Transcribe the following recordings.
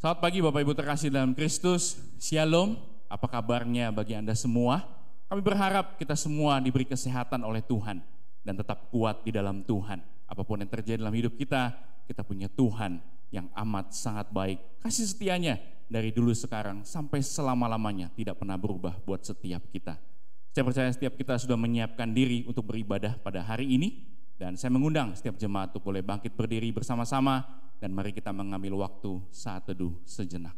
Selamat pagi Bapak Ibu terkasih dalam Kristus. Shalom, apa kabarnya bagi Anda semua? Kami berharap kita semua diberi kesehatan oleh Tuhan dan tetap kuat di dalam Tuhan. Apapun yang terjadi dalam hidup kita punya Tuhan yang amat sangat baik. Kasih setianya dari dulu sekarang sampai selama-lamanya tidak pernah berubah buat setiap kita. Saya percaya setiap kita sudah menyiapkan diri untuk beribadah pada hari ini. Dan saya mengundang setiap jemaat untuk boleh bangkit berdiri bersama-sama. Dan mari kita mengambil waktu saat teduh sejenak.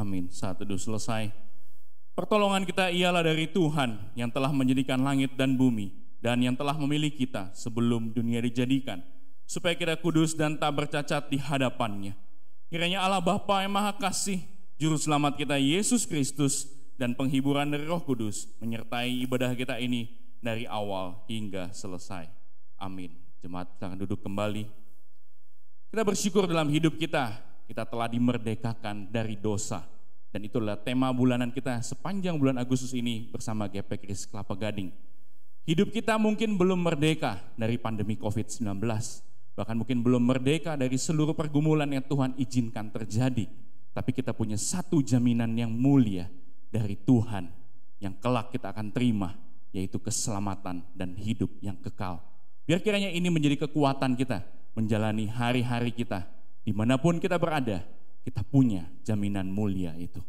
Amin. Saat teduh selesai. Pertolongan kita ialah dari Tuhan yang telah menjadikan langit dan bumi dan yang telah memilih kita sebelum dunia dijadikan, supaya kita kudus dan tak bercacat di hadapannya. Kiranya Allah Bapa yang Maha Kasih, Juru Selamat kita Yesus Kristus, dan penghiburan dari Roh Kudus menyertai ibadah kita ini dari awal hingga selesai. Amin. Jemaat silakan duduk kembali. Kita bersyukur dalam hidup kita telah dimerdekakan dari dosa. Dan itulah tema bulanan kita sepanjang bulan Agustus ini bersama GP Kris Kelapa Gading. Hidup kita mungkin belum merdeka dari pandemi COVID-19. Bahkan mungkin belum merdeka dari seluruh pergumulan yang Tuhan izinkan terjadi. Tapi kita punya satu jaminan yang mulia dari Tuhan yang kelak kita akan terima, yaitu keselamatan dan hidup yang kekal. Biar kiranya ini menjadi kekuatan kita menjalani hari-hari kita. Dimanapun kita berada, kita punya jaminan mulia itu.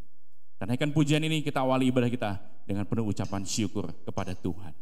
Dan naikkan pujian ini, kita awali ibadah kita dengan penuh ucapan syukur kepada Tuhan.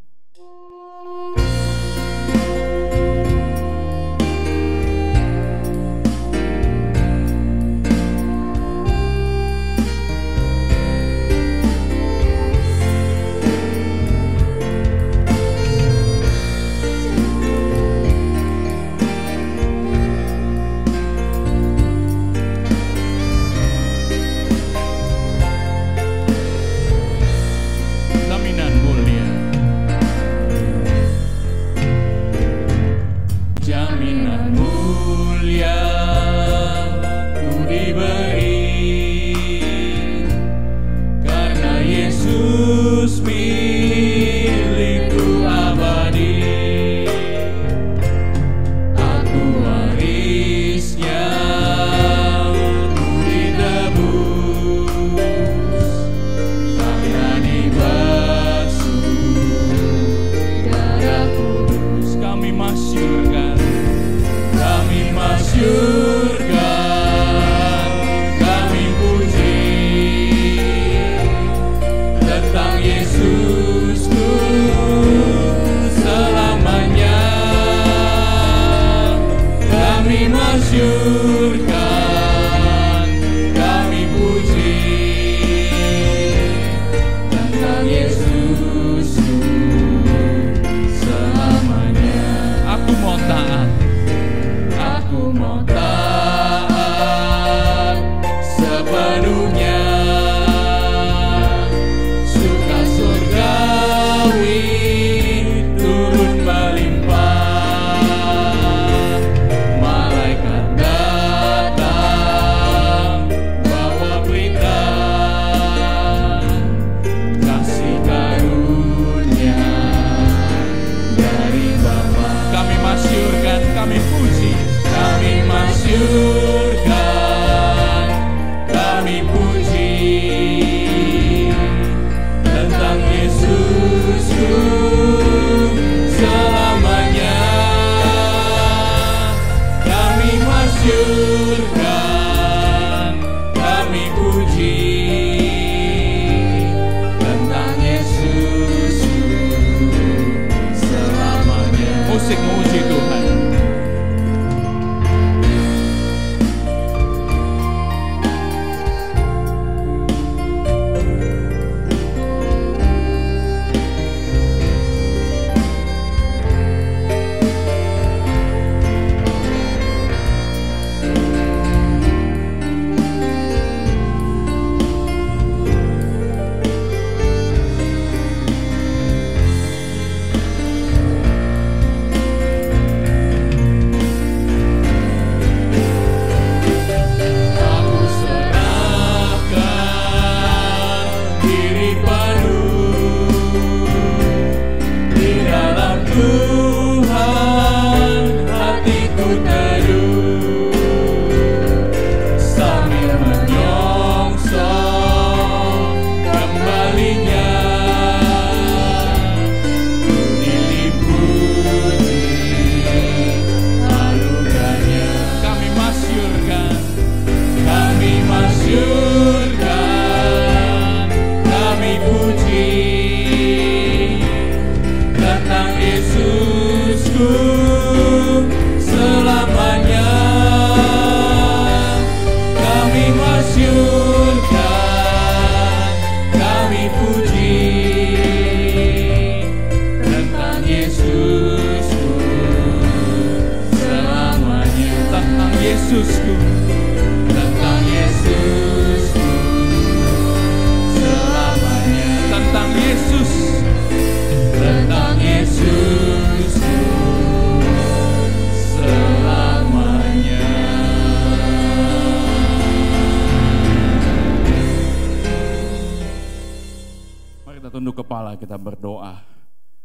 Mari kita tunduk kepala, kita berdoa.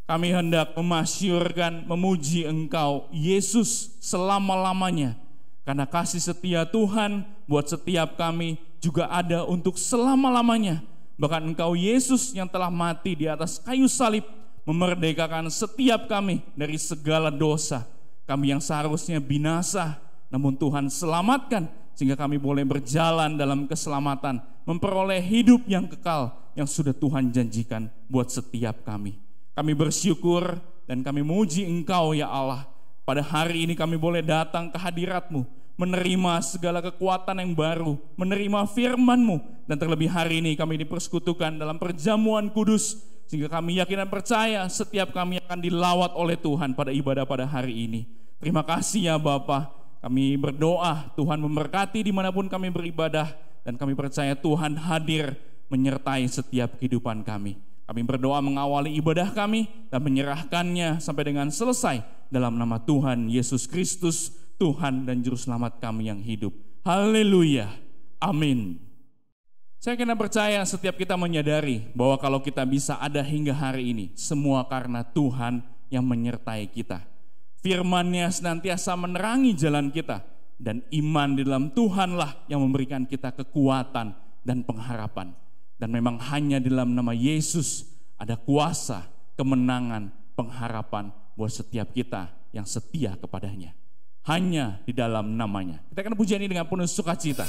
Kami hendak memasyurkan, memuji Engkau, Yesus, selama-lamanya. Karena kasih setia Tuhan buat setiap kami juga ada untuk selama-lamanya. Bahkan Engkau, Yesus, yang telah mati di atas kayu salib, memerdekakan setiap kami dari segala dosa. Kami yang seharusnya binasa, namun Tuhan selamatkan, sehingga kami boleh berjalan dalam keselamatan, memperoleh hidup yang kekal yang sudah Tuhan janjikan buat setiap kami. Kami bersyukur dan kami memuji Engkau ya Allah. Pada hari ini kami boleh datang ke hadirat-Mu, menerima segala kekuatan yang baru, menerima firman-Mu, dan terlebih hari ini kami dipersekutukan dalam perjamuan kudus, sehingga kami yakin dan percaya setiap kami akan dilawat oleh Tuhan pada ibadah pada hari ini. Terima kasih ya Bapa. Kami berdoa Tuhan memberkati dimanapun kami beribadah, dan kami percaya Tuhan hadir menyertai setiap kehidupan kami. Kami berdoa mengawali ibadah kami dan menyerahkannya sampai dengan selesai dalam nama Tuhan Yesus Kristus, Tuhan dan Juru Selamat kami yang hidup. Haleluya. Amin. Saya kena percaya setiap kita menyadari bahwa kalau kita bisa ada hingga hari ini, semua karena Tuhan yang menyertai kita. Firman-Nya senantiasa menerangi jalan kita, dan iman di dalam Tuhanlah yang memberikan kita kekuatan dan pengharapan. Dan memang hanya di dalam nama Yesus ada kuasa, kemenangan, pengharapan buat setiap kita yang setia kepadanya. Hanya di dalam namanya. Kita akan pujian ini dengan penuh sukacita.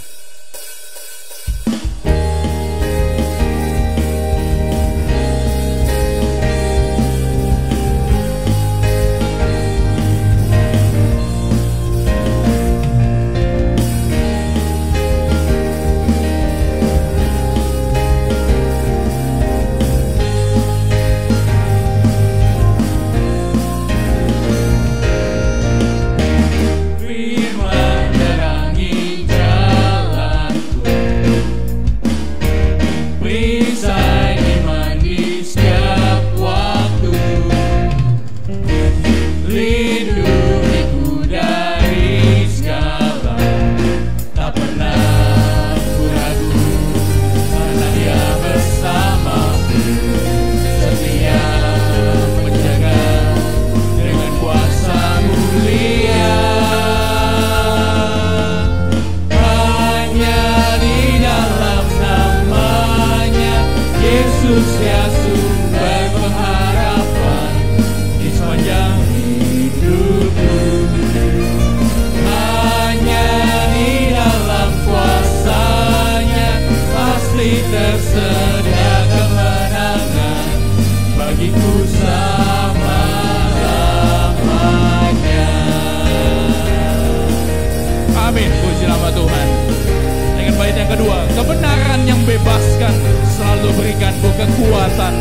Kebenaran yang bebaskan selalu berikanmu kekuatan.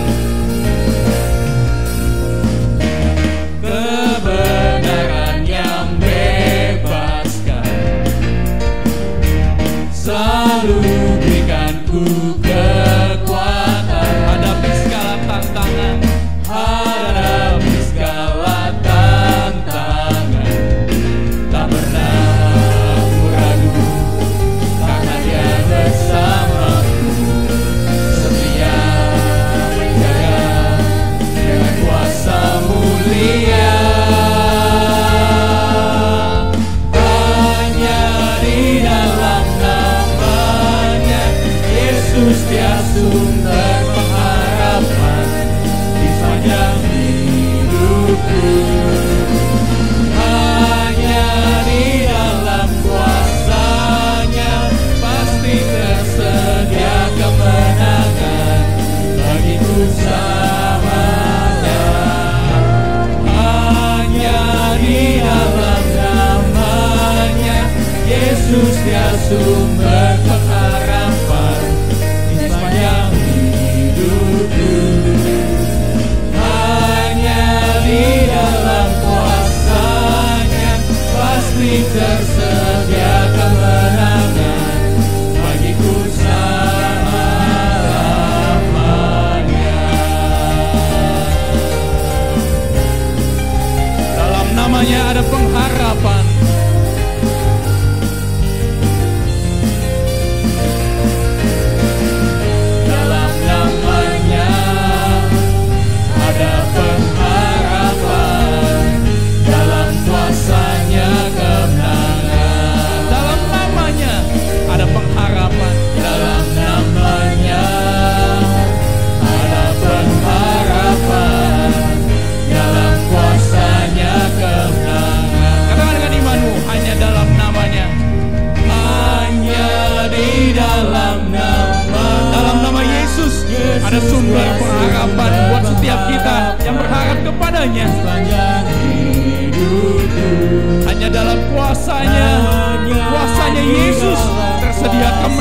Kebenaran yang bebaskan selalu berikanku kekuatan. Hadapi segala tantangan, hadapi segala tantangan. Tak pernah aku ragu, karena Dia bersamaku, setia menjaga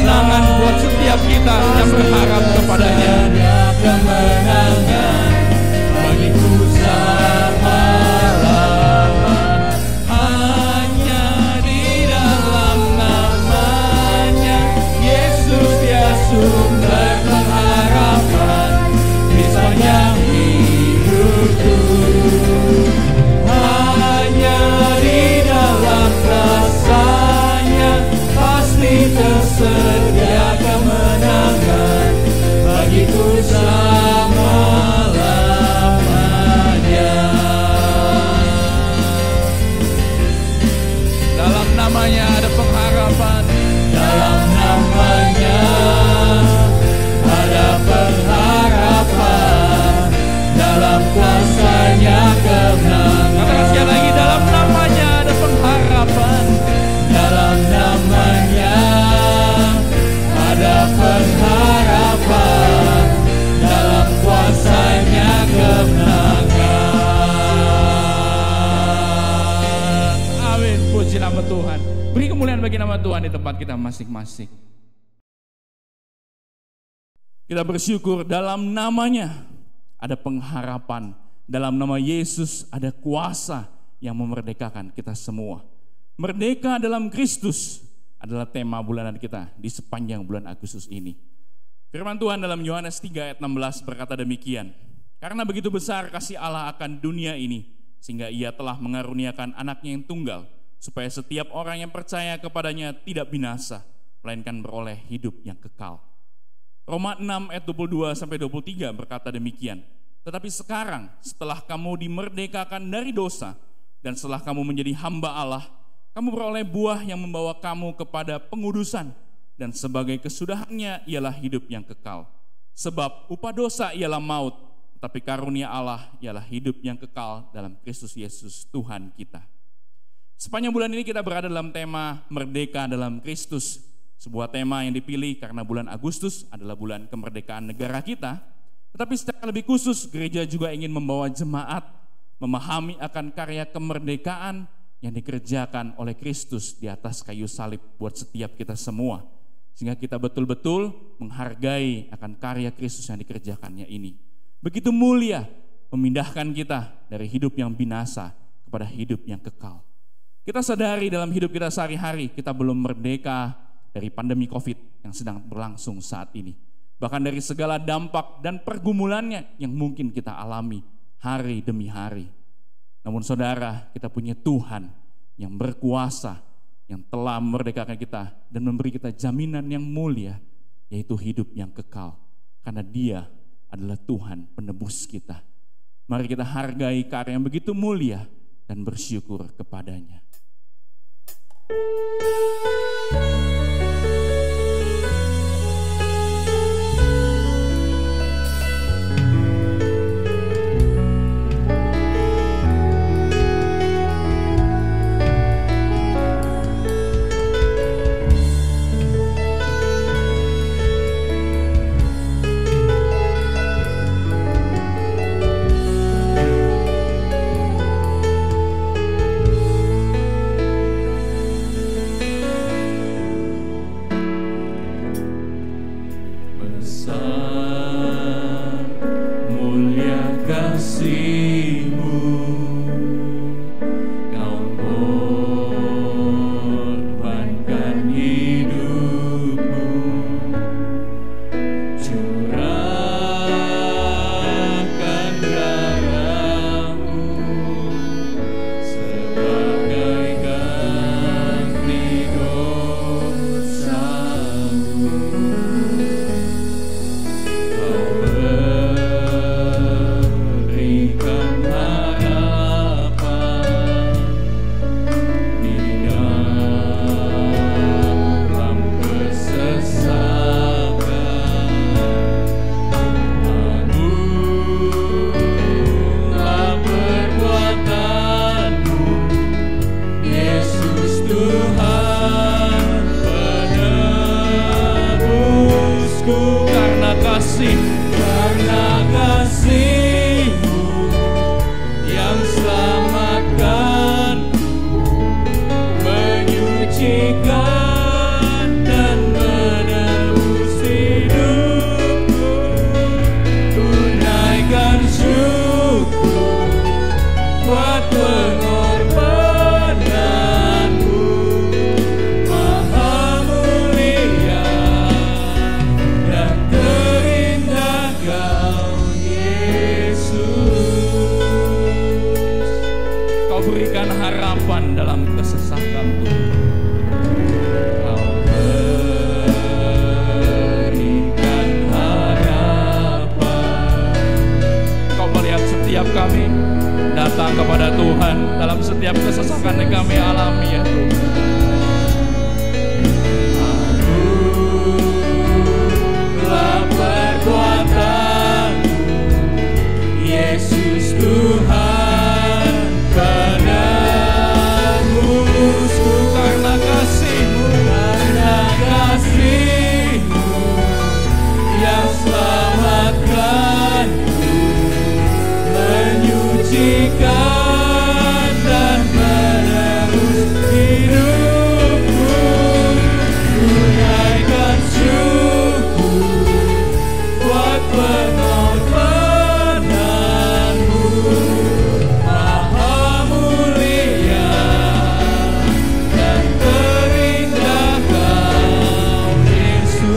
kemenangan buat setiap kita yang berharap kepadanya. Kemenangan bagiku selama-lamanya, hanya di dalam namanya Yesus dia sumber pengharapan di sepanjang hidupku. Hanya di dalam rasanya pasti tersedia kemenangan bagiku selama-lamanya. Dalam namanya ada pengharapan, dalam namanya ada pengharapan, dalam kuasanya kemenangan. Katakan sekali lagi, dalam namanya ada pengharapan, dalam namanya ada pengharapan, dalam kuasanya kemenangan. Amin, puji nama Tuhan. Beri kemuliaan bagi nama Tuhan di tempat kita masing-masing. Kita bersyukur dalam namanya ada pengharapan, dalam nama Yesus ada kuasa yang memerdekakan kita semua. Merdeka dalam Kristus adalah tema bulanan kita di sepanjang bulan Agustus ini. Firman Tuhan dalam Yohanes 3 ayat 16 berkata demikian. Karena begitu besar kasih Allah akan dunia ini, sehingga ia telah mengaruniakan anaknya yang tunggal, supaya setiap orang yang percaya kepadanya tidak binasa, melainkan beroleh hidup yang kekal. Roma 6 ayat 22-23 berkata demikian. Tetapi sekarang setelah kamu dimerdekakan dari dosa, dan setelah kamu menjadi hamba Allah, kamu beroleh buah yang membawa kamu kepada pengudusan, dan sebagai kesudahannya ialah hidup yang kekal. Sebab upah dosa ialah maut, tetapi karunia Allah ialah hidup yang kekal dalam Kristus Yesus Tuhan kita. Sepanjang bulan ini kita berada dalam tema Merdeka dalam Kristus, sebuah tema yang dipilih karena bulan Agustus adalah bulan kemerdekaan negara kita. Tetapi secara lebih khusus, gereja juga ingin membawa jemaat memahami akan karya kemerdekaan yang dikerjakan oleh Kristus di atas kayu salib buat setiap kita semua, sehingga kita betul-betul menghargai akan karya Kristus yang dikerjakannya ini. Begitu mulia, memindahkan kita dari hidup yang binasa kepada hidup yang kekal. Kita sadari dalam hidup kita sehari-hari kita belum merdeka dari pandemi COVID yang sedang berlangsung saat ini. Bahkan dari segala dampak dan pergumulannya yang mungkin kita alami hari demi hari. Namun saudara, kita punya Tuhan yang berkuasa, yang telah memerdekakan kita dan memberi kita jaminan yang mulia, yaitu hidup yang kekal. Karena Dia adalah Tuhan penebus kita. Mari kita hargai karya yang begitu mulia dan bersyukur kepadanya. Kau berikan berikan harapan dalam kesesakan Tuhan. Kau berikan harapan. Kau melihat setiap kami datang kepada Tuhan dalam setiap kesesakan yang kami alami ya Tuhan. Yesus Tuhan penebusku, karena kasih-Mu yang selamatkanku, menyucikan dan menebus hidupku. Tunaikan syukur buat pengorbananmu, Maha mulia dan terindah Kau Yesus.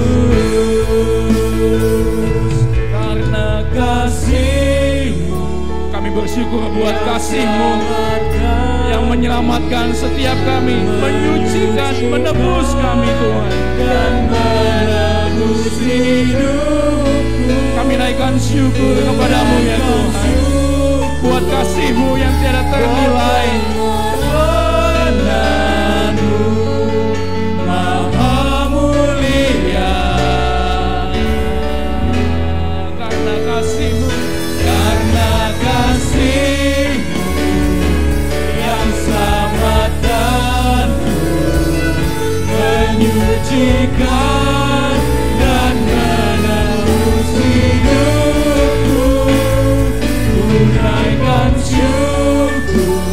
Karena kasih-Mu kami bersyukur buat kasih-Mu yang menyelamatkan setiap kami, menyucikan, menebus kami Tuhan. dan menebus hidupku. Kami naikkan syukur kepada-Mu ya Tuhan, buat kasih-Mu yang tiada ternilai. Pengorbananmu, Maha mulia. Karena kasih-Mu Karena kasih-Mu yang selamatkanku, menyucikan dan menebus hidupku. Tunaikan syukur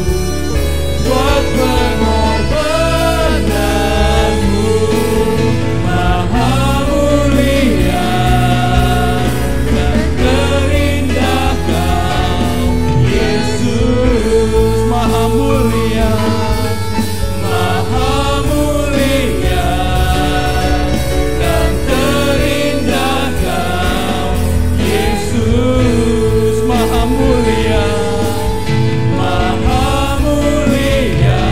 buat pengorbananmu, Maha mulia dan terindah Kau Yesus. Maha mulia, Maha mulia dan terindah Kau Yesus. Maha mulia, Maha mulia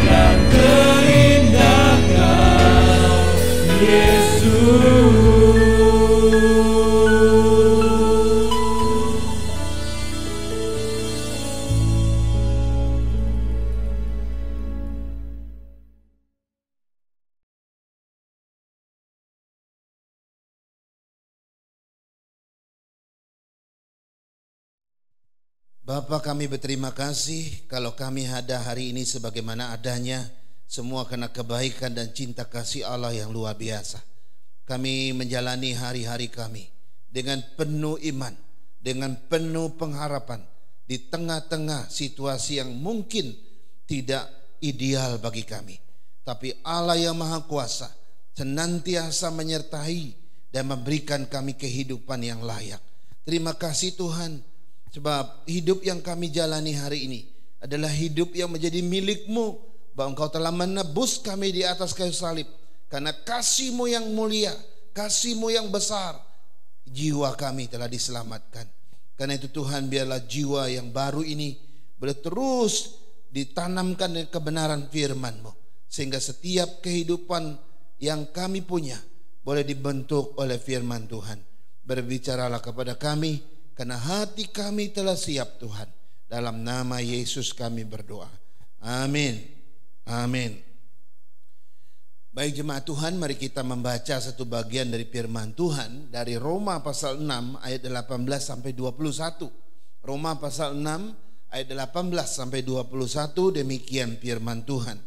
dan terindah Kau Yesus. Bapa, kami berterima kasih kalau kami ada hari ini sebagaimana adanya, semua karena kebaikan dan cinta kasih Allah yang luar biasa. Kami menjalani hari-hari kami dengan penuh iman, dengan penuh pengharapan di tengah-tengah situasi yang mungkin tidak ideal bagi kami. Tapi Allah yang Maha Kuasa senantiasa menyertai dan memberikan kami kehidupan yang layak. Terima kasih Tuhan, sebab hidup yang kami jalani hari ini adalah hidup yang menjadi milik-Mu, bahwa Engkau telah menebus kami di atas kayu salib. Karena kasih-Mu yang mulia, kasih-Mu yang besar, jiwa kami telah diselamatkan. Karena itu Tuhan, biarlah jiwa yang baru ini boleh terus ditanamkan dengan kebenaran firman-Mu, sehingga setiap kehidupan yang kami punya boleh dibentuk oleh firman Tuhan. Berbicaralah kepada kami, karena hati kami telah siap Tuhan. Dalam nama Yesus kami berdoa. Amin. Amin. Baik jemaat Tuhan, mari kita membaca satu bagian dari firman Tuhan dari Roma pasal 6 ayat 18 sampai 21. Roma pasal 6 ayat 18 sampai 21, demikian firman Tuhan.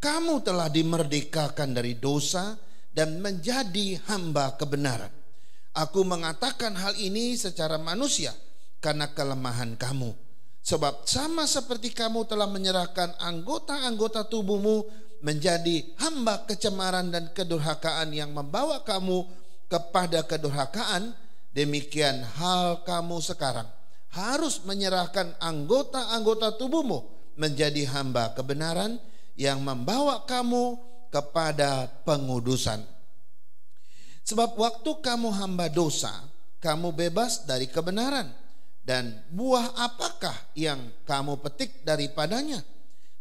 Kamu telah dimerdekakan dari dosa dan menjadi hamba kebenaran. Aku mengatakan hal ini secara manusia karena kelemahan kamu. Sebab sama seperti kamu telah menyerahkan anggota-anggota tubuhmu menjadi hamba kecemaran dan kedurhakaan yang membawa kamu kepada kedurhakaan, demikian hal kamu sekarang harus menyerahkan anggota-anggota tubuhmu menjadi hamba kebenaran yang membawa kamu kepada pengudusan. Sebab waktu kamu hamba dosa, kamu bebas dari kebenaran. Dan buah apakah yang kamu petik daripadanya?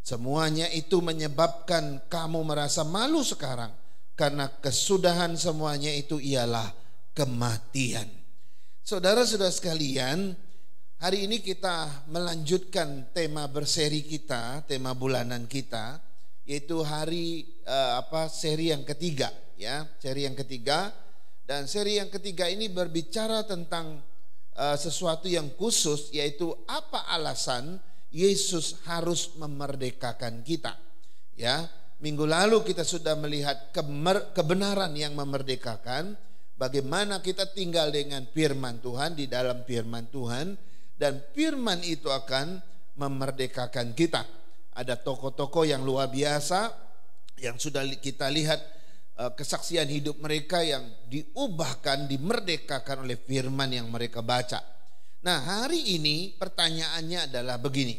Semuanya itu menyebabkan kamu merasa malu sekarang, karena kesudahan semuanya itu ialah kematian. Saudara-saudara sekalian, hari ini kita melanjutkan tema berseri kita, tema bulanan kita, yaitu seri yang ketiga, ya, seri yang ketiga. Dan seri yang ketiga ini berbicara tentang sesuatu yang khusus, yaitu apa alasan Yesus harus memerdekakan kita. Ya, minggu lalu kita sudah melihat kebenaran yang memerdekakan, bagaimana kita tinggal dengan firman Tuhan, di dalam firman Tuhan, dan firman itu akan memerdekakan kita. Ada tokoh-tokoh yang luar biasa yang sudah kita lihat kesaksian hidup mereka yang diubahkan, dimerdekakan oleh firman yang mereka baca. Nah, hari ini pertanyaannya adalah begini: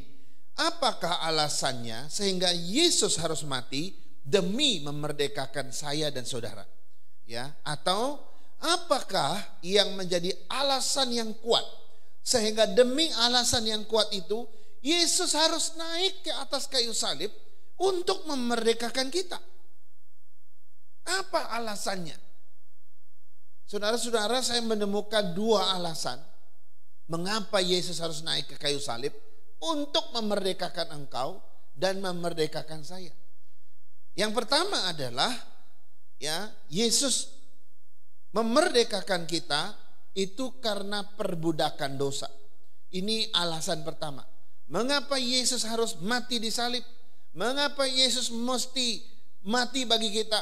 apakah alasannya sehingga Yesus harus mati demi memerdekakan saya dan saudara? Ya, atau apakah yang menjadi alasan yang kuat sehingga demi alasan yang kuat itu Yesus harus naik ke atas kayu salib untuk memerdekakan kita? Apa alasannya? Saudara-saudara, saya menemukan dua alasan mengapa Yesus harus naik ke kayu salib: untuk memerdekakan engkau dan memerdekakan saya. Yang pertama adalah, ya, Yesus memerdekakan kita itu karena perbudakan dosa. Ini alasan pertama. Mengapa Yesus harus mati di salib? Mengapa Yesus mesti mati bagi kita?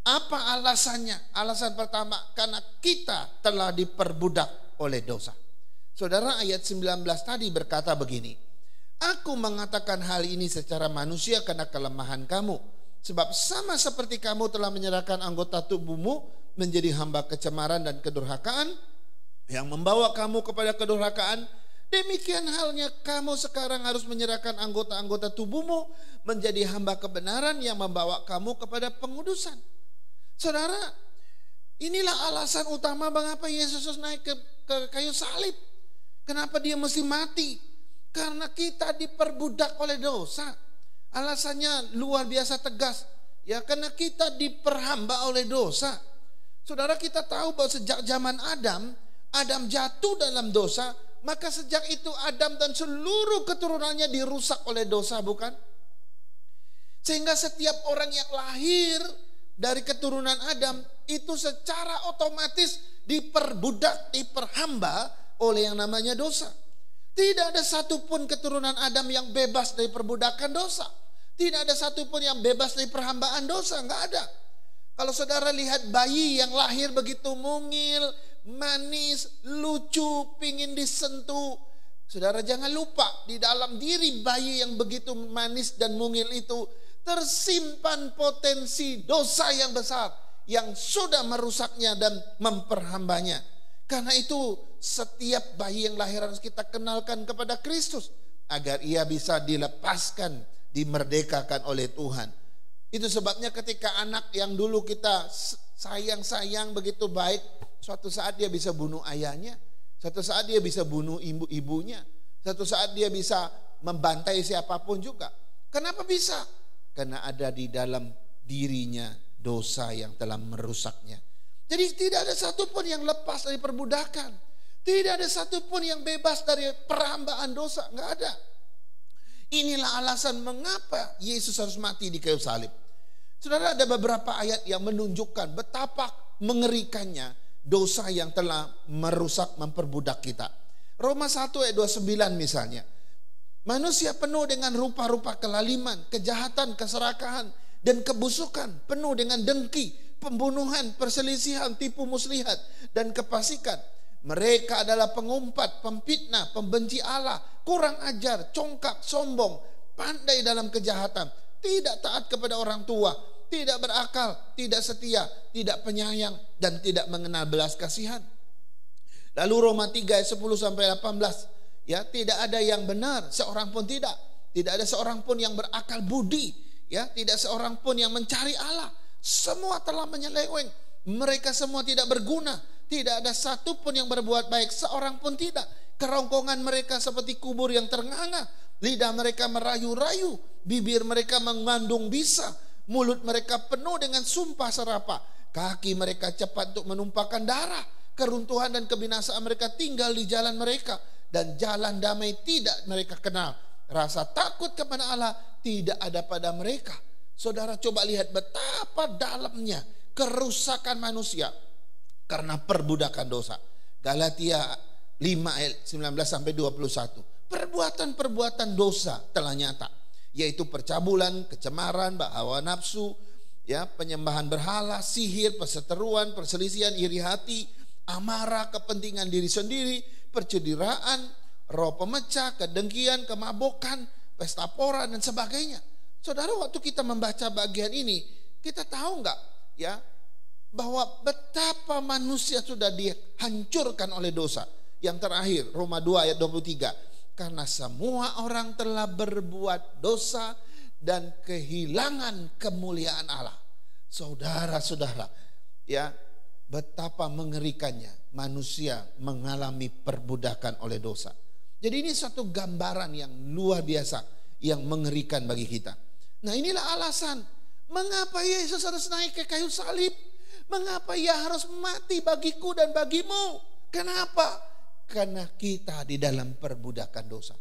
Apa alasannya? Alasan pertama, karena kita telah diperbudak oleh dosa. Saudara, ayat 19 tadi berkata begini: aku mengatakan hal ini secara manusia karena kelemahan kamu. Sebab sama seperti kamu telah menyerahkan anggota tubuhmu menjadi hamba kecemaran dan kedurhakaan yang membawa kamu kepada kedurhakaan, demikian halnya kamu sekarang harus menyerahkan anggota-anggota tubuhmu menjadi hamba kebenaran yang membawa kamu kepada pengudusan. Saudara, inilah alasan utama mengapa Yesus naik ke kayu salib. Kenapa dia mesti mati? Karena kita diperbudak oleh dosa. Alasannya luar biasa tegas. Ya, karena kita diperhamba oleh dosa. Saudara, kita tahu bahwa sejak zaman Adam jatuh dalam dosa, maka sejak itu Adam dan seluruh keturunannya dirusak oleh dosa, bukan? Sehingga setiap orang yang lahir dari keturunan Adam itu secara otomatis diperbudak, diperhamba oleh yang namanya dosa. Tidak ada satupun keturunan Adam yang bebas dari perbudakan dosa. Tidak ada satupun yang bebas dari perhambaan dosa, enggak ada. Kalau saudara lihat bayi yang lahir begitu mungil, manis, lucu, pingin disentuh, saudara jangan lupa di dalam diri bayi yang begitu manis dan mungil itu tersimpan potensi dosa yang besar yang sudah merusaknya dan memperhambanya. Karena itu setiap bayi yang lahir harus kita kenalkan kepada Kristus agar ia bisa dilepaskan, dimerdekakan oleh Tuhan. Itu sebabnya ketika anak yang dulu kita sayang-sayang begitu baik, suatu saat dia bisa bunuh ayahnya, suatu saat dia bisa bunuh ibunya, suatu saat dia bisa membantai siapapun juga. Kenapa bisa? Karena ada di dalam dirinya dosa yang telah merusaknya. Jadi tidak ada satupun yang lepas dari perbudakan. Tidak ada satupun yang bebas dari perhambaan dosa. Enggak ada. Inilah alasan mengapa Yesus harus mati di kayu salib. Saudara, ada beberapa ayat yang menunjukkan betapa mengerikannya dosa yang telah merusak, memperbudak kita. Roma 1 ayat 29 misalnya. Manusia penuh dengan rupa-rupa kelaliman, kejahatan, keserakahan, dan kebusukan. Penuh dengan dengki, pembunuhan, perselisihan, tipu muslihat, dan kefasikan. Mereka adalah pengumpat, pemfitnah, pembenci Allah, kurang ajar, congkak, sombong, pandai dalam kejahatan, tidak taat kepada orang tua, tidak berakal, tidak setia, tidak penyayang, dan tidak mengenal belas kasihan. Lalu Roma 3 ayat 10 sampai 18, ya, tidak ada yang benar, seorang pun tidak. Tidak ada seorang pun yang berakal budi, ya, tidak seorang pun yang mencari Allah. Semua telah menyeleweng, mereka semua tidak berguna. Tidak ada satu pun yang berbuat baik, seorang pun tidak. Kerongkongan mereka seperti kubur yang ternganga. Lidah mereka merayu-rayu, bibir mereka mengandung bisa, mulut mereka penuh dengan sumpah serapah. Kaki mereka cepat untuk menumpahkan darah. Keruntuhan dan kebinasaan mereka tinggal di jalan mereka, dan jalan damai tidak mereka kenal. Rasa takut kepada Allah tidak ada pada mereka. Saudara, coba lihat betapa dalamnya kerusakan manusia karena perbudakan dosa. Galatia 5 ayat 19-21. Perbuatan-perbuatan dosa telah nyata, yaitu percabulan, kecemaran, hawa nafsu, penyembahan berhala, sihir, perseteruan, perselisihan, iri hati, amarah, kepentingan diri sendiri, percederaan, roh pemecah, kedengkian, kemabukan, pesta pora dan sebagainya. Saudara, waktu kita membaca bagian ini, kita tahu enggak bahwa betapa manusia sudah dihancurkan oleh dosa. Yang terakhir, Roma 2 ayat 23. Karena semua orang telah berbuat dosa dan kehilangan kemuliaan Allah. Saudara-saudara, betapa mengerikannya manusia mengalami perbudakan oleh dosa. Jadi ini suatu gambaran yang luar biasa, yang mengerikan bagi kita. Nah, inilah alasan mengapa Yesus harus naik ke kayu salib. Mengapa Ia harus mati bagiku dan bagimu? Kenapa? Karena kita di dalam perbudakan dosa.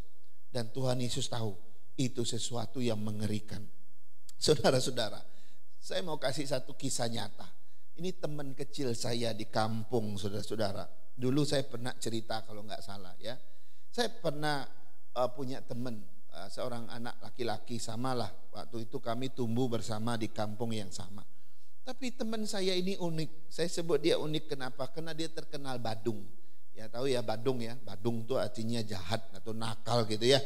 Dan Tuhan Yesus tahu itu sesuatu yang mengerikan. Saudara-saudara, saya mau kasih satu kisah nyata. Ini teman kecil saya di kampung, saudara-saudara. Dulu saya pernah cerita kalau nggak salah ya. Saya pernah punya teman, seorang anak laki-laki, samalah. Waktu itu kami tumbuh bersama di kampung yang sama. Tapi teman saya ini unik. Saya sebut dia unik kenapa? Karena dia terkenal badung. Ya tahu ya badung ya. Badung itu artinya jahat atau nakal gitu ya.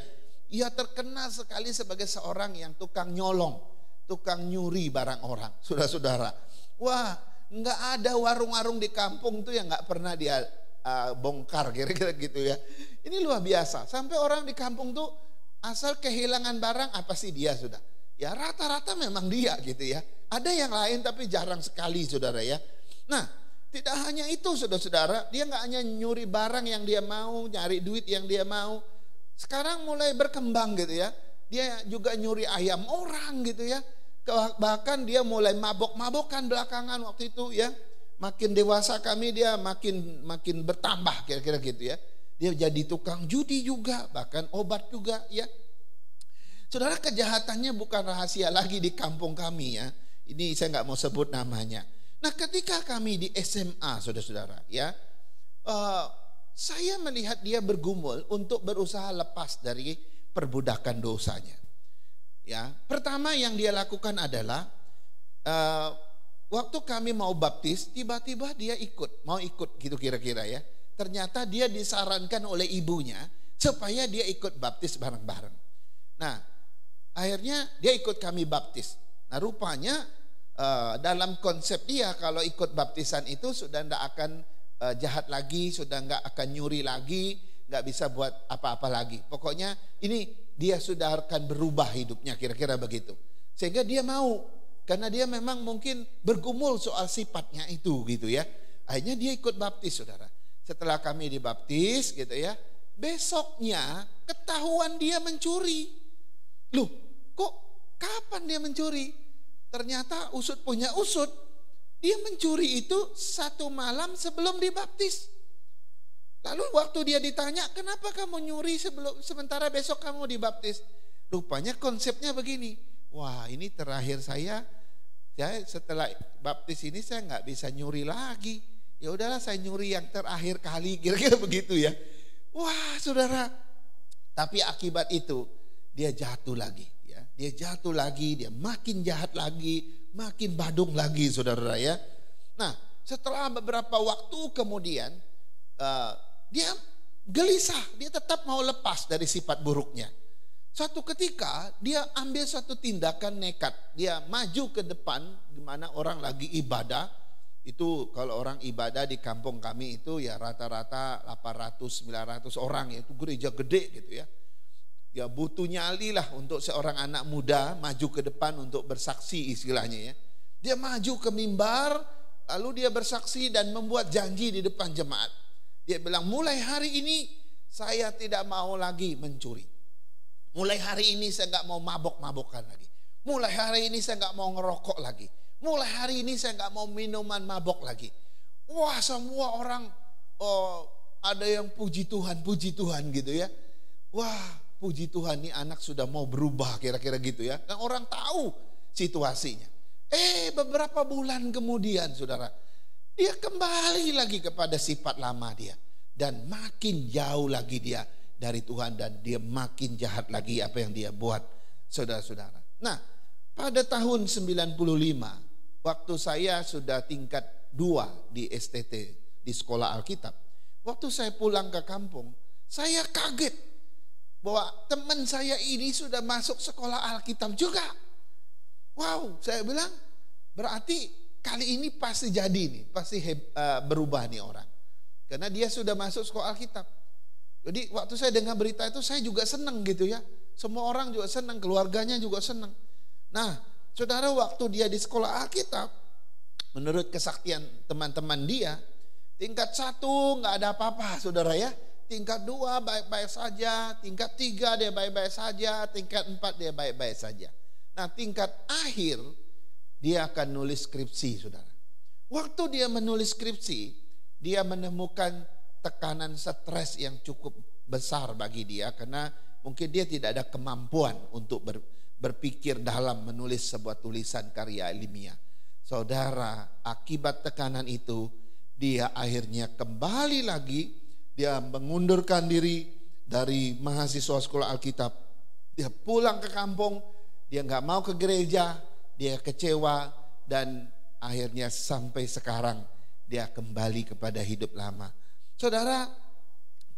Ia terkenal sekali sebagai seorang yang tukang nyolong, tukang nyuri barang orang. Saudara-saudara, wah, nggak ada warung-warung di kampung tuh yang nggak pernah dia bongkar kira-kira gitu ya. Ini luar biasa. Sampai orang di kampung tuh asal kehilangan barang apa sih dia sudah. Ya rata-rata memang dia gitu ya. Ada yang lain tapi jarang sekali saudara ya. Nah, tidak hanya itu saudara-saudara, dia nggak hanya nyuri barang yang dia mau, nyari duit yang dia mau. Sekarang mulai berkembang gitu ya. Dia juga nyuri ayam orang gitu ya. Bahkan dia mulai mabok-mabokan belakangan waktu itu ya. Makin dewasa kami dia makin bertambah kira-kira gitu ya. Dia jadi tukang judi juga, bahkan obat juga ya. Saudara, kejahatannya bukan rahasia lagi di kampung kami ya. Ini saya nggak mau sebut namanya. Nah, ketika kami di SMA saudara-saudara ya, saya melihat dia bergumul untuk berusaha lepas dari perbudakan dosanya. Ya, pertama yang dia lakukan adalah waktu kami mau baptis, tiba-tiba dia mau ikut gitu kira-kira ya. Ternyata dia disarankan oleh ibunya supaya dia ikut baptis bareng-bareng. Nah, akhirnya dia ikut kami baptis. Nah, rupanya dalam konsep dia kalau ikut baptisan itu sudah tidak akan jahat lagi, sudah nggak akan nyuri lagi, nggak bisa buat apa-apa lagi. Pokoknya ini dia sudah akan berubah hidupnya kira-kira begitu. Sehingga dia mau, karena dia memang mungkin bergumul soal sifatnya itu gitu ya. Akhirnya dia ikut baptis saudara. Setelah kami dibaptis gitu ya, besoknya ketahuan dia mencuri. Loh, kok kapan dia mencuri? Ternyata usut punya usut. Dia mencuri itu 1 malam sebelum dibaptis. Lalu waktu dia ditanya, kenapa kamu nyuri sementara besok kamu dibaptis? Rupanya konsepnya begini. Wah, ini terakhir saya setelah baptis ini saya nggak bisa nyuri lagi. Ya udahlah, saya nyuri yang terakhir kali, kira-kira begitu ya. Wah, saudara. Tapi akibat itu dia jatuh lagi ya. Dia jatuh lagi, dia makin jahat lagi, makin badung lagi saudara ya. Nah, setelah beberapa waktu kemudian dia gelisah, dia tetap mau lepas dari sifat buruknya. Suatu ketika dia ambil suatu tindakan nekat. Dia maju ke depan di mana orang lagi ibadah. Itu kalau orang ibadah di kampung kami itu ya rata-rata 800-900 orang ya. Itu gereja gede gitu ya. Ya butuh nyali lah untuk seorang anak muda maju ke depan untuk bersaksi istilahnya ya. Dia maju ke mimbar, lalu dia bersaksi dan membuat janji di depan jemaat. Dia bilang, mulai hari ini saya tidak mau lagi mencuri. Mulai hari ini saya nggak mau mabok-mabokan lagi. Mulai hari ini saya nggak mau ngerokok lagi. Mulai hari ini saya nggak mau minuman mabok lagi. Wah, semua orang ada yang puji Tuhan gitu ya. Wah, puji Tuhan, nih anak sudah mau berubah, kira-kira gitu ya. Dan orang tahu situasinya. Beberapa bulan kemudian, saudara, dia kembali lagi kepada sifat lama dia. Dan makin jauh lagi dia dari Tuhan. Dan dia makin jahat lagi apa yang dia buat, saudara-saudara. Nah, pada tahun 95, waktu saya sudah tingkat 2 di STT, di sekolah Alkitab. Waktu saya pulang ke kampung, saya kaget bahwa teman saya ini sudah masuk sekolah Alkitab juga. Wow, saya bilang berarti kali ini pasti jadi nih, pasti berubah nih orang. Karena dia sudah masuk sekolah Alkitab. Jadi waktu saya dengar berita itu saya juga senang gitu ya. Semua orang juga senang, keluarganya juga senang. Nah, saudara, waktu dia di sekolah Alkitab, menurut kesaksian teman-teman dia, tingkat 1 nggak ada apa-apa, saudara ya. Tingkat 2 baik-baik saja, tingkat 3 dia baik-baik saja, tingkat 4 dia baik-baik saja. Nah, tingkat akhir dia akan nulis skripsi, saudara. Waktu dia menulis skripsi, dia menemukan tekanan stres yang cukup besar bagi dia, karena mungkin dia tidak ada kemampuan untuk berpikir dalam menulis sebuah tulisan karya ilmiah. Saudara, akibat tekanan itu dia akhirnya kembali lagi, dia mengundurkan diri dari mahasiswa sekolah Alkitab. Dia pulang ke kampung, dia nggak mau ke gereja, dia kecewa, dan akhirnya sampai sekarang dia kembali kepada hidup lama. Saudara,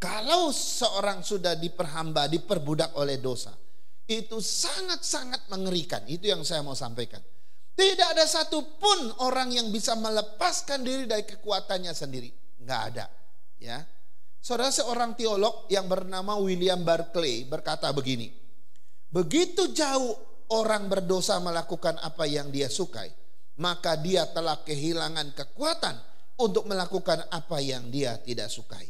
kalau seorang sudah diperhamba, diperbudak oleh dosa, itu sangat-sangat mengerikan. Itu yang saya mau sampaikan. Tidak ada satupun orang yang bisa melepaskan diri dari kekuatannya sendiri. Nggak ada. Ya, saudara, seorang teolog yang bernama William Barclay berkata begini. Begitu jauh orang berdosa melakukan apa yang dia sukai, maka dia telah kehilangan kekuatan untuk melakukan apa yang dia tidak sukai.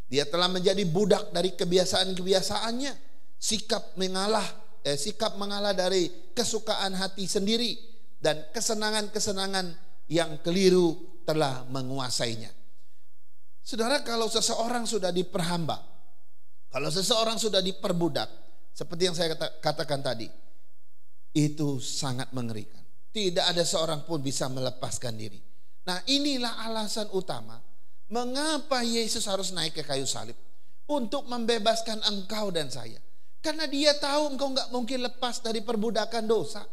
Dia telah menjadi budak dari kebiasaan-kebiasaannya, sikap mengalah dari kesukaan hati sendiri, dan kesenangan-kesenangan yang keliru telah menguasainya. Saudara, kalau seseorang sudah diperhamba, kalau seseorang sudah diperbudak, seperti yang saya katakan tadi, itu sangat mengerikan. Tidak ada seorang pun bisa melepaskan diri. Nah, inilah alasan utama mengapa Yesus harus naik ke kayu salib, untuk membebaskan engkau dan saya. Karena dia tahu engkau gak mungkin lepas dari perbudakan dosa.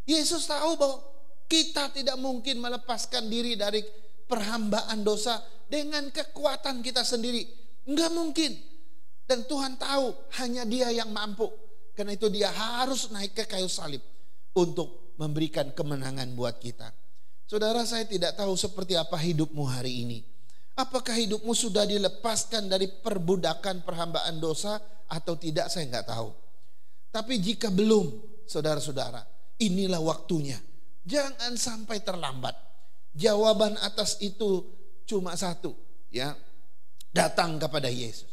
Yesus tahu bahwa kita tidak mungkin melepaskan diri dari perhambaan dosa dengan kekuatan kita sendiri. Enggak mungkin. Dan Tuhan tahu hanya dia yang mampu. Karena itu dia harus naik ke kayu salib untuk memberikan kemenangan buat kita. Saudara, saya tidak tahu seperti apa hidupmu hari ini. Apakah hidupmu sudah dilepaskan dari perbudakan perhambaan dosa atau tidak, saya nggak tahu. Tapi jika belum, saudara-saudara, inilah waktunya. Jangan sampai terlambat. Jawaban atas itu cuma satu, ya. Datang kepada Yesus.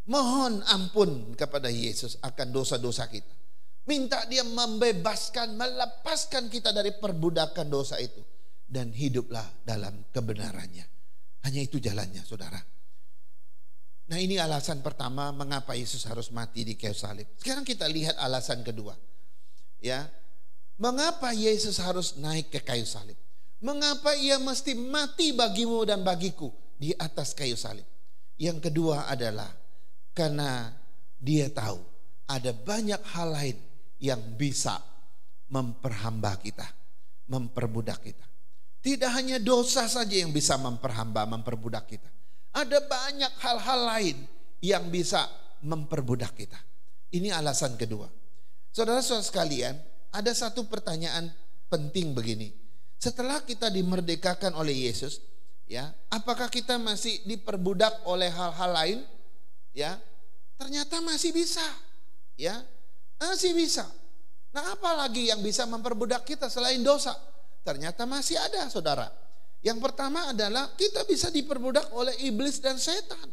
Mohon ampun kepada Yesus akan dosa-dosa kita. Minta dia membebaskan, melepaskan kita dari perbudakan dosa itu. Dan hiduplah dalam kebenarannya. Hanya itu jalannya, saudara. Nah, ini alasan pertama mengapa Yesus harus mati di kayu salib. Sekarang kita lihat alasan kedua. Ya, mengapa Yesus harus naik ke kayu salib? Mengapa ia mesti mati bagimu dan bagiku di atas kayu salib? Yang kedua adalah karena dia tahu ada banyak hal lain yang bisa memperhamba kita, memperbudak kita. Tidak hanya dosa saja yang bisa memperhamba, memperbudak kita. Ada banyak hal-hal lain yang bisa memperbudak kita. Ini alasan kedua. Saudara-saudara sekalian, ada satu pertanyaan penting begini. Setelah kita dimerdekakan oleh Yesus, ya, apakah kita masih diperbudak oleh hal-hal lain? Ya, ternyata masih bisa. Ya, masih bisa. Nah, apa lagi yang bisa memperbudak kita selain dosa? Ternyata masih ada, saudara. Yang pertama adalah kita bisa diperbudak oleh iblis dan setan.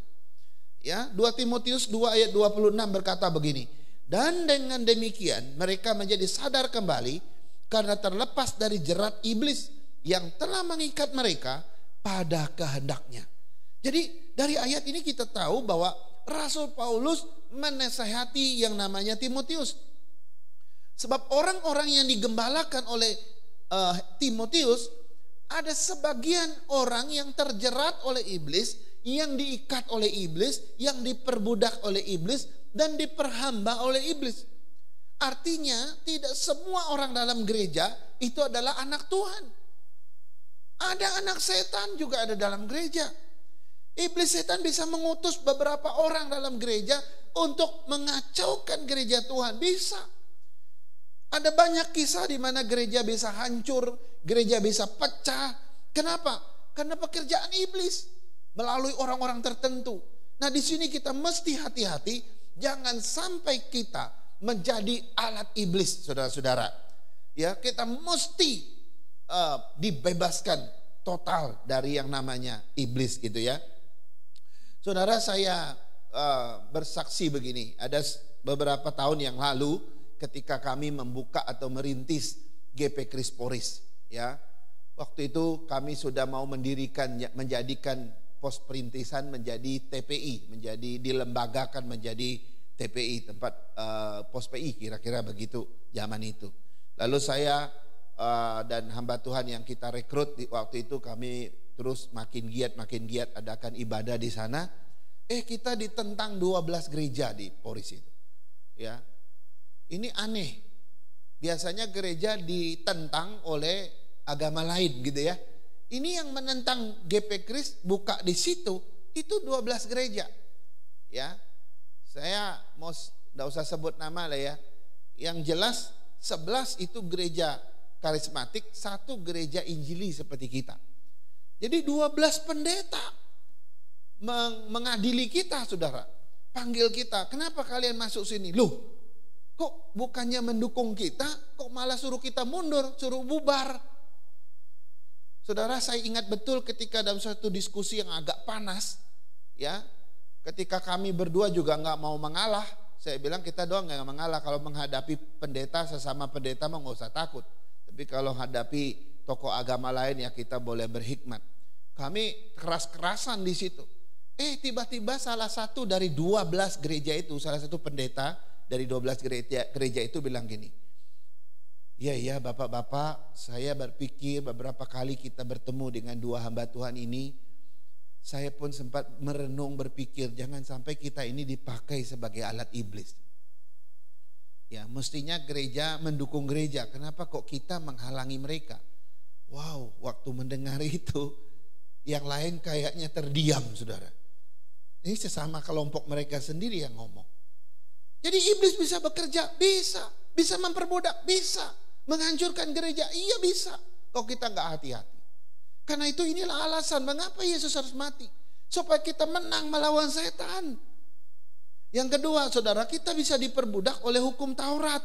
Ya, 2 Timotius 2 ayat 26 berkata begini. Dan dengan demikian mereka menjadi sadar kembali karena terlepas dari jerat iblis yang telah mengikat mereka pada kehendaknya. Jadi dari ayat ini kita tahu bahwa Rasul Paulus menasihati yang namanya Timotius. Sebab orang-orang yang digembalakan oleh Timotius, ada sebagian orang yang terjerat oleh iblis, yang diikat oleh iblis, yang diperbudak oleh iblis, dan diperhamba oleh iblis. Artinya tidak semua orang dalam gereja itu adalah anak Tuhan. Ada anak setan juga ada dalam gereja. Iblis setan bisa mengutus beberapa orang dalam gereja untuk mengacaukan gereja Tuhan. Bisa. Ada banyak kisah di mana gereja bisa hancur, gereja bisa pecah. Kenapa? Karena pekerjaan iblis melalui orang-orang tertentu. Nah, di sini kita mesti hati-hati, jangan sampai kita menjadi alat iblis, saudara-saudara. Ya, kita mesti dibebaskan total dari yang namanya iblis gitu ya. Saudara, saya bersaksi begini, ada beberapa tahun yang lalu ketika kami membuka atau merintis GP Krisporis, ya. Waktu itu kami sudah mau menjadikan pos perintisan menjadi TPI, menjadi dilembagakan menjadi TPI, tempat pos PI, kira-kira begitu zaman itu. Lalu saya dan hamba Tuhan yang kita rekrut waktu itu, kami terus makin giat adakan ibadah di sana. Kita ditentang 12 gereja di Poris itu. Ya. Ini aneh. Biasanya gereja ditentang oleh agama lain gitu ya. Ini yang menentang GP Kris buka di situ itu 12 gereja. Ya. Saya enggak usah sebut nama lah ya. Yang jelas 11 itu gereja karismatik, 1 gereja injili seperti kita. Jadi 12 pendeta mengadili kita, saudara. Panggil kita, kenapa kalian masuk sini? Loh, kok bukannya mendukung kita, kok malah suruh kita mundur, suruh bubar. Saudara, saya ingat betul ketika dalam suatu diskusi yang agak panas, ya, ketika kami berdua juga nggak mau mengalah. Saya bilang kita doang nggak mengalah. Kalau menghadapi pendeta, sesama pendeta mah nggak usah takut. Tapi kalau hadapi tokoh agama lain ya kita boleh berhikmat. Kami keras-kerasan di situ. Tiba-tiba salah satu dari 12 gereja itu, salah satu pendeta dari 12 gereja itu bilang gini. Iya bapak-bapak, saya berpikir beberapa kali kita bertemu dengan 2 hamba Tuhan ini, saya pun sempat merenung berpikir jangan sampai kita ini dipakai sebagai alat iblis. Ya, mestinya gereja mendukung gereja. Kenapa kok kita menghalangi mereka? Wow, waktu mendengar itu, yang lain kayaknya terdiam, saudara. Ini sesama kelompok mereka sendiri yang ngomong. Jadi iblis bisa bekerja, bisa memperbudak, bisa menghancurkan gereja, iya bisa. Kalau kita nggak hati-hati. Karena itu inilah alasan mengapa Yesus harus mati, supaya kita menang melawan setan. Yang kedua, saudara, kita bisa diperbudak oleh hukum Taurat.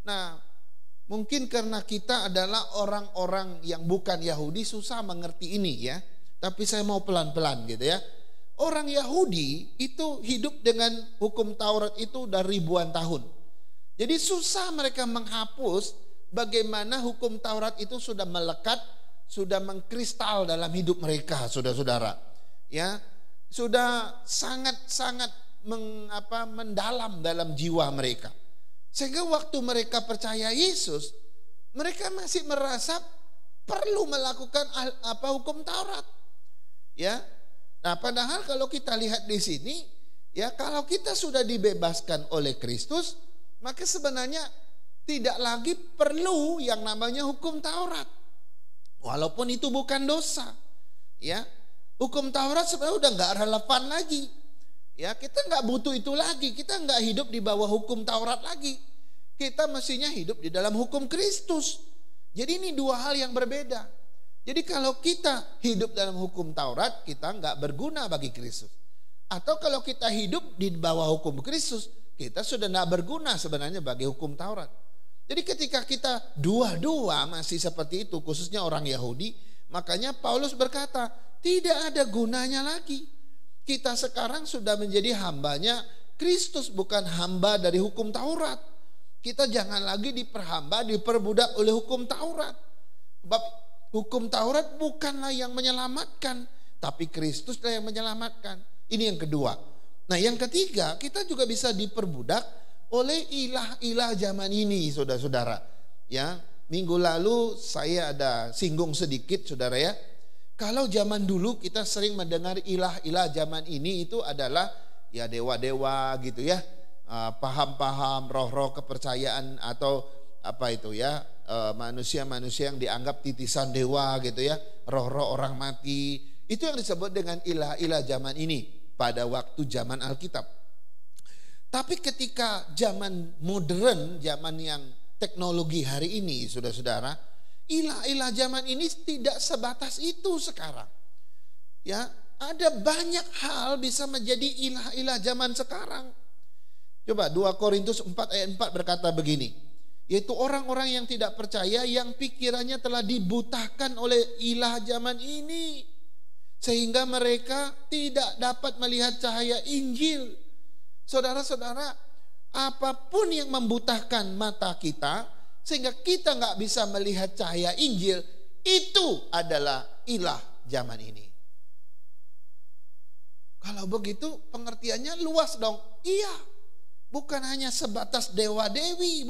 Nah, mungkin karena kita adalah orang-orang yang bukan Yahudi, susah mengerti ini ya. Tapi saya mau pelan-pelan gitu ya. Orang Yahudi itu hidup dengan hukum Taurat itu udah ribuan tahun. Jadi susah mereka menghapus bagaimana hukum Taurat itu sudah melekat, sudah mengkristal dalam hidup mereka, saudara-saudara. Ya, sudah sangat-sangat mendalam dalam jiwa mereka. Sehingga waktu mereka percaya Yesus, mereka masih merasa perlu melakukan hukum Taurat. Ya. Nah, padahal kalau kita lihat di sini, ya, kalau kita sudah dibebaskan oleh Kristus, maka sebenarnya tidak lagi perlu yang namanya hukum Taurat. Walaupun itu bukan dosa. Ya. Hukum Taurat sebenarnya udah nggak relevan lagi. Ya, kita nggak butuh itu lagi. Kita nggak hidup di bawah hukum Taurat lagi. Kita mestinya hidup di dalam hukum Kristus. Jadi ini 2 hal yang berbeda. Jadi kalau kita hidup dalam hukum Taurat, kita nggak berguna bagi Kristus. Atau kalau kita hidup di bawah hukum Kristus, kita sudah nggak berguna sebenarnya bagi hukum Taurat. Jadi ketika kita dua-dua masih seperti itu, khususnya orang Yahudi, makanya Paulus berkata, tidak ada gunanya lagi. Kita sekarang sudah menjadi hambanya Kristus, bukan hamba dari hukum Taurat. Kita jangan lagi diperhamba, diperbudak oleh hukum Taurat. Sebab hukum Taurat bukanlah yang menyelamatkan, tapi Kristuslah yang menyelamatkan. Ini yang kedua. Nah, yang ketiga, kita juga bisa diperbudak oleh ilah-ilah zaman ini, saudara-saudara. Ya, minggu lalu saya ada singgung sedikit, saudara ya. Kalau zaman dulu kita sering mendengar ilah-ilah zaman ini itu adalah ya dewa-dewa gitu ya, paham-paham, roh-roh kepercayaan atau apa itu ya, manusia-manusia yang dianggap titisan dewa gitu ya, roh-roh orang mati. Itu yang disebut dengan ilah-ilah zaman ini pada waktu zaman Alkitab. Tapi ketika zaman modern, zaman yang teknologi hari ini, saudara-saudara, ilah-ilah zaman ini tidak sebatas itu sekarang. Ya, ada banyak hal bisa menjadi ilah-ilah zaman sekarang. Coba 2 Korintus 4 ayat 4 berkata begini, yaitu orang-orang yang tidak percaya yang pikirannya telah dibutakan oleh ilah zaman ini, sehingga mereka tidak dapat melihat cahaya Injil. Saudara-saudara, apapun yang membutakan mata kita sehingga kita nggak bisa melihat cahaya Injil, itu adalah ilah zaman ini. Kalau begitu pengertiannya luas dong. Iya, bukan hanya sebatas dewa-dewi,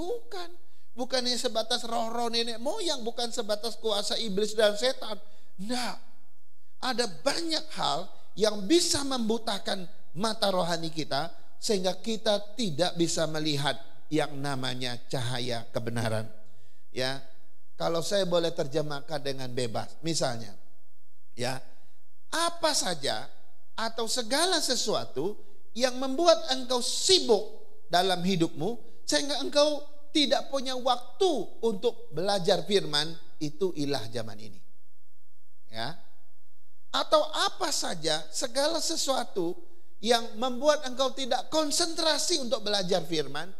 bukan hanya sebatas roh-roh nenek moyang, bukan sebatas kuasa iblis dan setan. Nah, ada banyak hal yang bisa membutakan mata rohani kita sehingga kita tidak bisa melihat yang namanya cahaya kebenaran. Ya, kalau saya boleh terjemahkan dengan bebas, misalnya, ya, apa saja atau segala sesuatu yang membuat engkau sibuk dalam hidupmu sehingga engkau tidak punya waktu untuk belajar firman, itu ilah zaman ini. Ya, atau apa saja segala sesuatu yang membuat engkau tidak konsentrasi untuk belajar firman,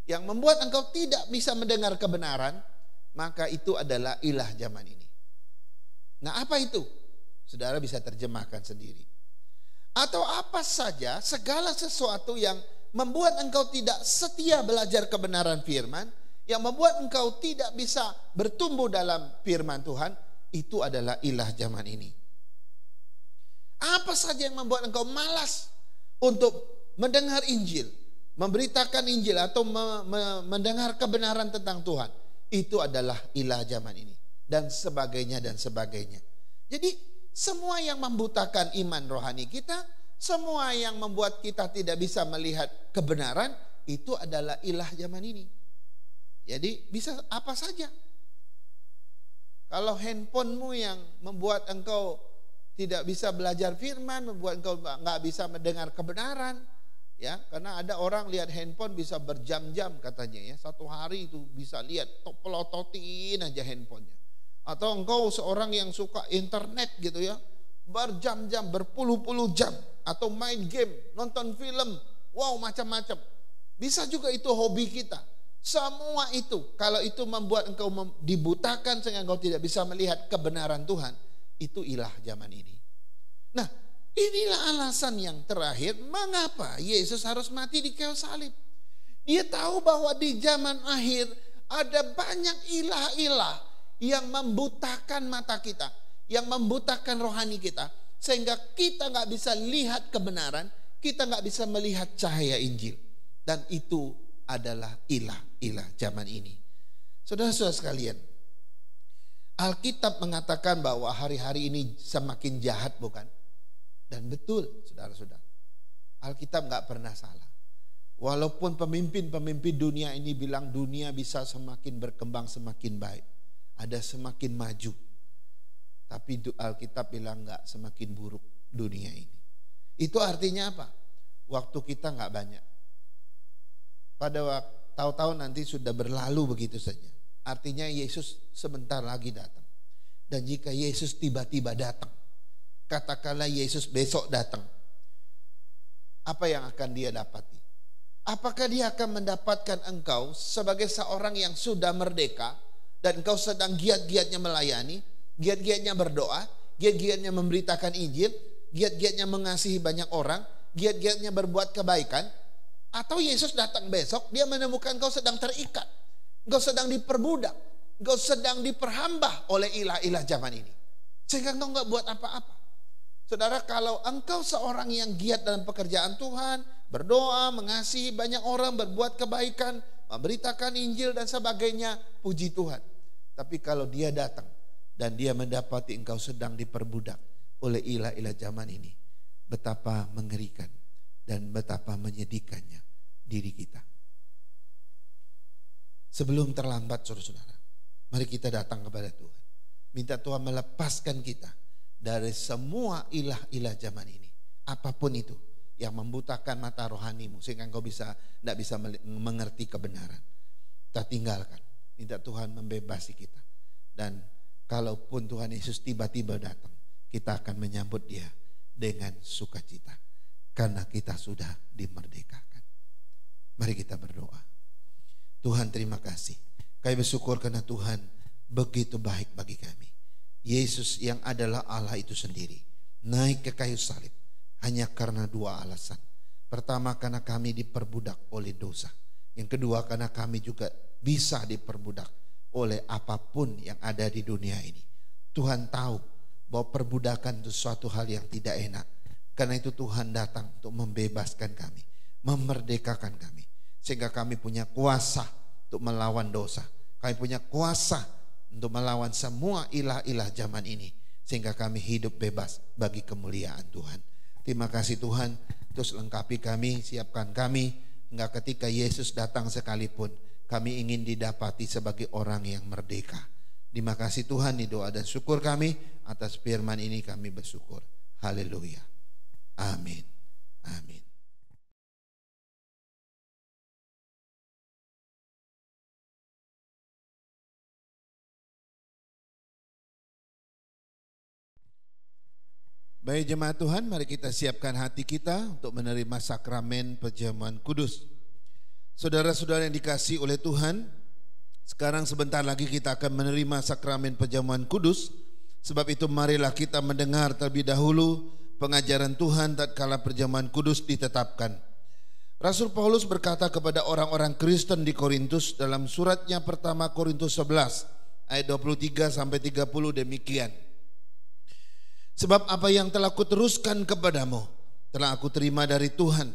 yang membuat engkau tidak bisa mendengar kebenaran, maka itu adalah ilah zaman ini. Nah, apa itu? Saudara bisa terjemahkan sendiri. Atau apa saja segala sesuatu yang membuat engkau tidak setia belajar kebenaran firman, yang membuat engkau tidak bisa bertumbuh dalam firman Tuhan, itu adalah ilah zaman ini. Apa saja yang membuat engkau malas untuk mendengar Injil, memberitakan Injil atau mendengar kebenaran tentang Tuhan, itu adalah ilah zaman ini, dan sebagainya dan sebagainya. Jadi semua yang membutakan iman rohani kita, semua yang membuat kita tidak bisa melihat kebenaran, itu adalah ilah zaman ini. Jadi bisa apa saja. Kalau handphonemu yang membuat engkau tidak bisa belajar firman, membuat engkau nggak bisa mendengar kebenaran, ya, karena ada orang lihat handphone bisa berjam-jam katanya ya, satu hari itu bisa lihat pelototin aja handphonenya. Atau engkau seorang yang suka internet gitu ya, berjam-jam, berpuluh-puluh jam, atau main game, nonton film, wow macam-macam. Bisa juga itu hobi kita. Semua itu, kalau itu membuat engkau dibutakan sehingga engkau tidak bisa melihat kebenaran Tuhan, itu ilah zaman ini. Nah, inilah alasan yang terakhir mengapa Yesus harus mati di kayu salib. Dia tahu bahwa di zaman akhir ada banyak ilah-ilah yang membutakan mata kita, yang membutakan rohani kita, sehingga kita nggak bisa lihat kebenaran, kita nggak bisa melihat cahaya Injil. Dan itu adalah ilah-ilah zaman ini. Saudara-saudara sekalian, Alkitab mengatakan bahwa hari-hari ini semakin jahat, bukan? Dan betul, saudara-saudara. Alkitab nggak pernah salah. Walaupun pemimpin-pemimpin dunia ini bilang dunia bisa semakin berkembang, semakin baik, ada semakin maju. Tapi Alkitab bilang nggak, semakin buruk dunia ini. Itu artinya apa? Waktu kita nggak banyak. Pada tahu-tahu nanti sudah berlalu begitu saja. Artinya Yesus sebentar lagi datang. Dan jika Yesus tiba-tiba datang, katakanlah Yesus besok datang, apa yang akan dia dapati? Apakah dia akan mendapatkan engkau sebagai seorang yang sudah merdeka dan engkau sedang giat-giatnya melayani, giat-giatnya berdoa, giat-giatnya memberitakan Injil, Giat-giatnya mengasihi banyak orang, giat-giatnya berbuat kebaikan, atau Yesus datang besok, dia menemukan kau sedang terikat, kau sedang diperbudak, kau sedang diperhambah oleh ilah-ilah zaman ini, sehingga kau nggak buat apa-apa. Saudara, kalau engkau seorang yang giat dalam pekerjaan Tuhan, berdoa, mengasihi banyak orang, berbuat kebaikan, memberitakan Injil dan sebagainya, puji Tuhan. Tapi kalau dia datang dan dia mendapati engkau sedang diperbudak oleh ilah-ilah zaman ini, betapa mengerikan dan betapa menyedihkannya diri kita. Sebelum terlambat, saudara-saudara, mari kita datang kepada Tuhan. Minta Tuhan melepaskan kita dari semua ilah-ilah zaman ini. Apapun itu yang membutakan mata rohanimu sehingga engkau tidak bisa mengerti kebenaran. Kita tinggalkan. Minta Tuhan membebasi kita. Dan kalaupun Tuhan Yesus tiba-tiba datang, kita akan menyambut dia dengan sukacita. Karena kita sudah dimerdekakan. Mari kita berdoa. Tuhan, terima kasih. Kami bersyukur karena Tuhan begitu baik bagi kami. Yesus yang adalah Allah itu sendiri naik ke kayu salib hanya karena dua alasan. Pertama, karena kami diperbudak oleh dosa. Yang kedua, karena kami juga bisa diperbudak oleh apapun yang ada di dunia ini. Tuhan tahu bahwa perbudakan itu suatu hal yang tidak enak. Karena itu Tuhan datang untuk membebaskan kami, memerdekakan kami, sehingga kami punya kuasa untuk melawan dosa. Kami punya kuasa untuk melawan semua ilah-ilah zaman ini, sehingga kami hidup bebas bagi kemuliaan Tuhan. Terima kasih Tuhan, terus lengkapi kami, siapkan kami, hingga ketika Yesus datang sekalipun, kami ingin didapati sebagai orang yang merdeka. Terima kasih Tuhan, ini doa dan syukur kami, atas firman ini kami bersyukur. Haleluya. Amin. Amin. Baik jemaat Tuhan, mari kita siapkan hati kita untuk menerima sakramen perjamuan kudus. Saudara-saudara yang dikasihi oleh Tuhan, sekarang sebentar lagi kita akan menerima sakramen perjamuan kudus. Sebab itu marilah kita mendengar terlebih dahulu pengajaran Tuhan tatkala perjamuan kudus ditetapkan. Rasul Paulus berkata kepada orang-orang Kristen di Korintus dalam suratnya pertama Korintus 11 ayat 23 sampai 30 demikian. Sebab apa yang telah kuteruskan kepadamu telah aku terima dari Tuhan,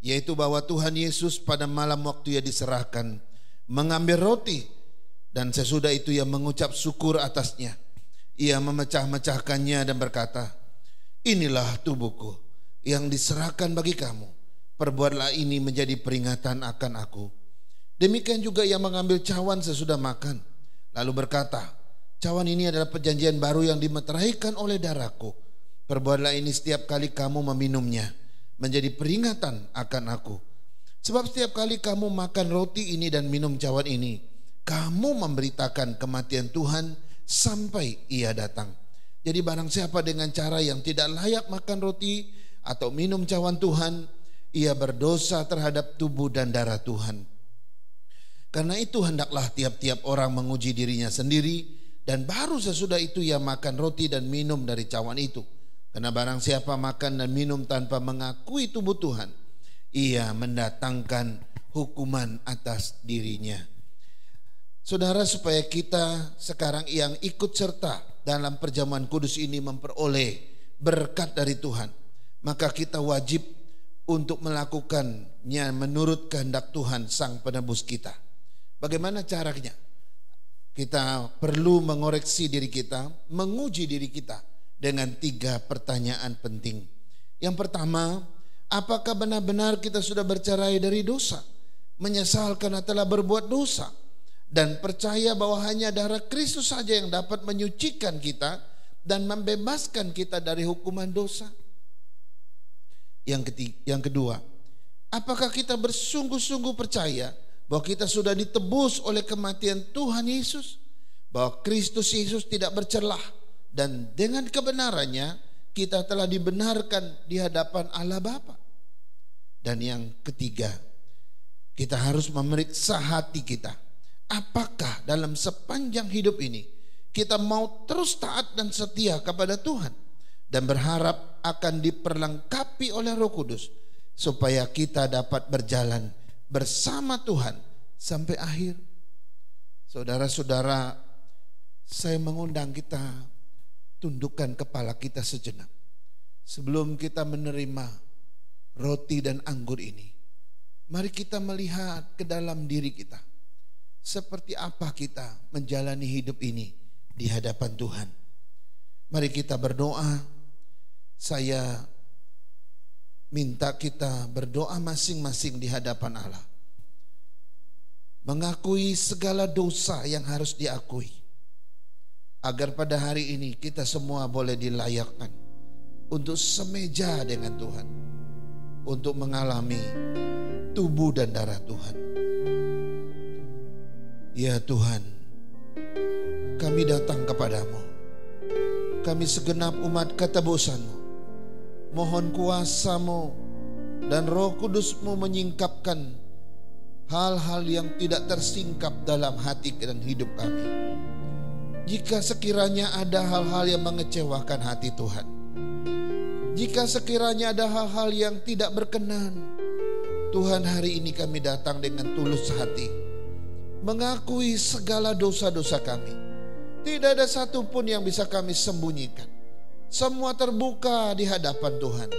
yaitu bahwa Tuhan Yesus pada malam waktu ia diserahkan mengambil roti, dan sesudah itu ia mengucap syukur atasnya. Ia memecah-mecahkannya dan berkata, inilah tubuhku yang diserahkan bagi kamu, perbuatlah ini menjadi peringatan akan aku. Demikian juga ia mengambil cawan sesudah makan, lalu berkata, cawan ini adalah perjanjian baru yang dimeteraikan oleh darahku. Perbuatlah ini setiap kali kamu meminumnya, menjadi peringatan akan aku. Sebab setiap kali kamu makan roti ini dan minum cawan ini, kamu memberitakan kematian Tuhan sampai ia datang. Jadi barang siapa dengan cara yang tidak layak makan roti atau minum cawan Tuhan, ia berdosa terhadap tubuh dan darah Tuhan. Karena itu hendaklah tiap-tiap orang menguji dirinya sendiri, dan baru sesudah itu ia makan roti dan minum dari cawan itu. Karena barang siapa makan dan minum tanpa mengakui tubuh Tuhan, ia mendatangkan hukuman atas dirinya. Saudara, supaya kita sekarang yang ikut serta dalam perjamuan kudus ini memperoleh berkat dari Tuhan, maka kita wajib untuk melakukannya menurut kehendak Tuhan Sang Penebus kita. Bagaimana caranya? Kita perlu mengoreksi diri kita, menguji diri kita dengan 3 pertanyaan penting. Yang pertama, apakah benar-benar kita sudah bercerai dari dosa, menyesal karena telah berbuat dosa, dan percaya bahwa hanya darah Kristus saja yang dapat menyucikan kita dan membebaskan kita dari hukuman dosa? Yang kedua, apakah kita bersungguh-sungguh percaya bahwa kita sudah ditebus oleh kematian Tuhan Yesus, bahwa Kristus Yesus tidak bercelah, dan dengan kebenarannya kita telah dibenarkan di hadapan Allah Bapa? Dan yang ketiga, kita harus memeriksa hati kita. Apakah dalam sepanjang hidup ini kita mau terus taat dan setia kepada Tuhan dan berharap akan diperlengkapi oleh Roh Kudus supaya kita dapat berjalan bersama Tuhan sampai akhir. Saudara-saudara, saya mengundang kita tundukkan kepala kita sejenak sebelum kita menerima roti dan anggur ini. Mari kita melihat ke dalam diri kita, seperti apa kita menjalani hidup ini di hadapan Tuhan. Mari kita berdoa. Saya minta kita berdoa masing-masing di hadapan Allah, mengakui segala dosa yang harus diakui, agar pada hari ini kita semua boleh dilayakkan untuk semeja dengan Tuhan, untuk mengalami tubuh dan darah Tuhan. Ya Tuhan, kami datang kepadamu, kami segenap umat ketebusanmu, mohon kuasa-Mu dan Roh Kudus-Mu menyingkapkan hal-hal yang tidak tersingkap dalam hati dan hidup kami. Jika sekiranya ada hal-hal yang mengecewakan hati Tuhan, jika sekiranya ada hal-hal yang tidak berkenan, Tuhan, hari ini kami datang dengan tulus hati, mengakui segala dosa-dosa kami. Tidak ada satupun yang bisa kami sembunyikan. Semua terbuka di hadapan Tuhan.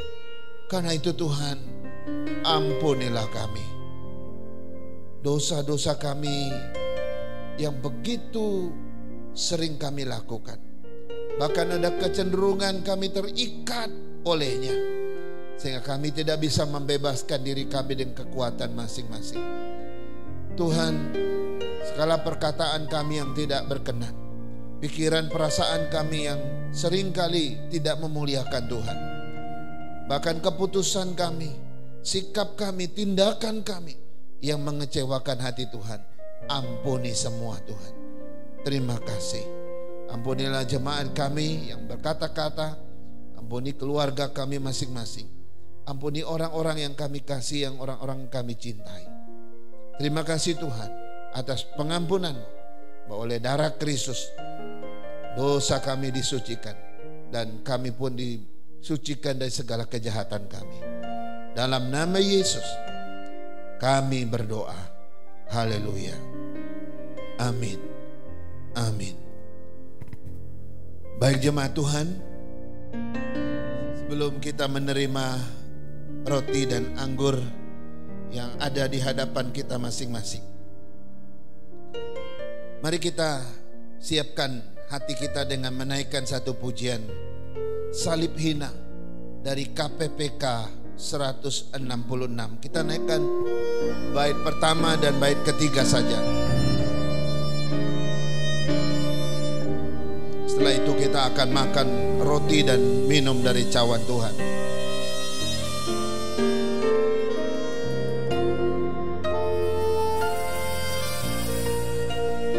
Karena itu Tuhan, ampunilah kami. Dosa-dosa kami yang begitu sering kami lakukan. Bahkan ada kecenderungan kami terikat olehnya, sehingga kami tidak bisa membebaskan diri kami dengan kekuatan masing-masing. Tuhan, segala perkataan kami yang tidak berkenan, pikiran perasaan kami yang seringkali tidak memuliakan Tuhan, bahkan keputusan kami, sikap kami, tindakan kami yang mengecewakan hati Tuhan, ampuni semua Tuhan. Terima kasih. Ampunilah jemaat kami yang berkata-kata, ampuni keluarga kami masing-masing, ampuni orang-orang yang kami kasih, yang orang-orang kami cintai. Terima kasih Tuhan atas pengampunan, bahwa oleh darah Kristus dosa kami disucikan, dan kami pun disucikan dari segala kejahatan kami. Dalam nama Yesus kami berdoa. Haleluya. Amin. Amin. Baik jemaat Tuhan, sebelum kita menerima roti dan anggur yang ada di hadapan kita masing-masing, mari kita siapkan hati kita dengan menaikkan satu pujian Salib Hina dari KPPK 166. Kita naikkan bait pertama dan bait ketiga saja. Setelah itu kita akan makan roti dan minum dari cawan Tuhan.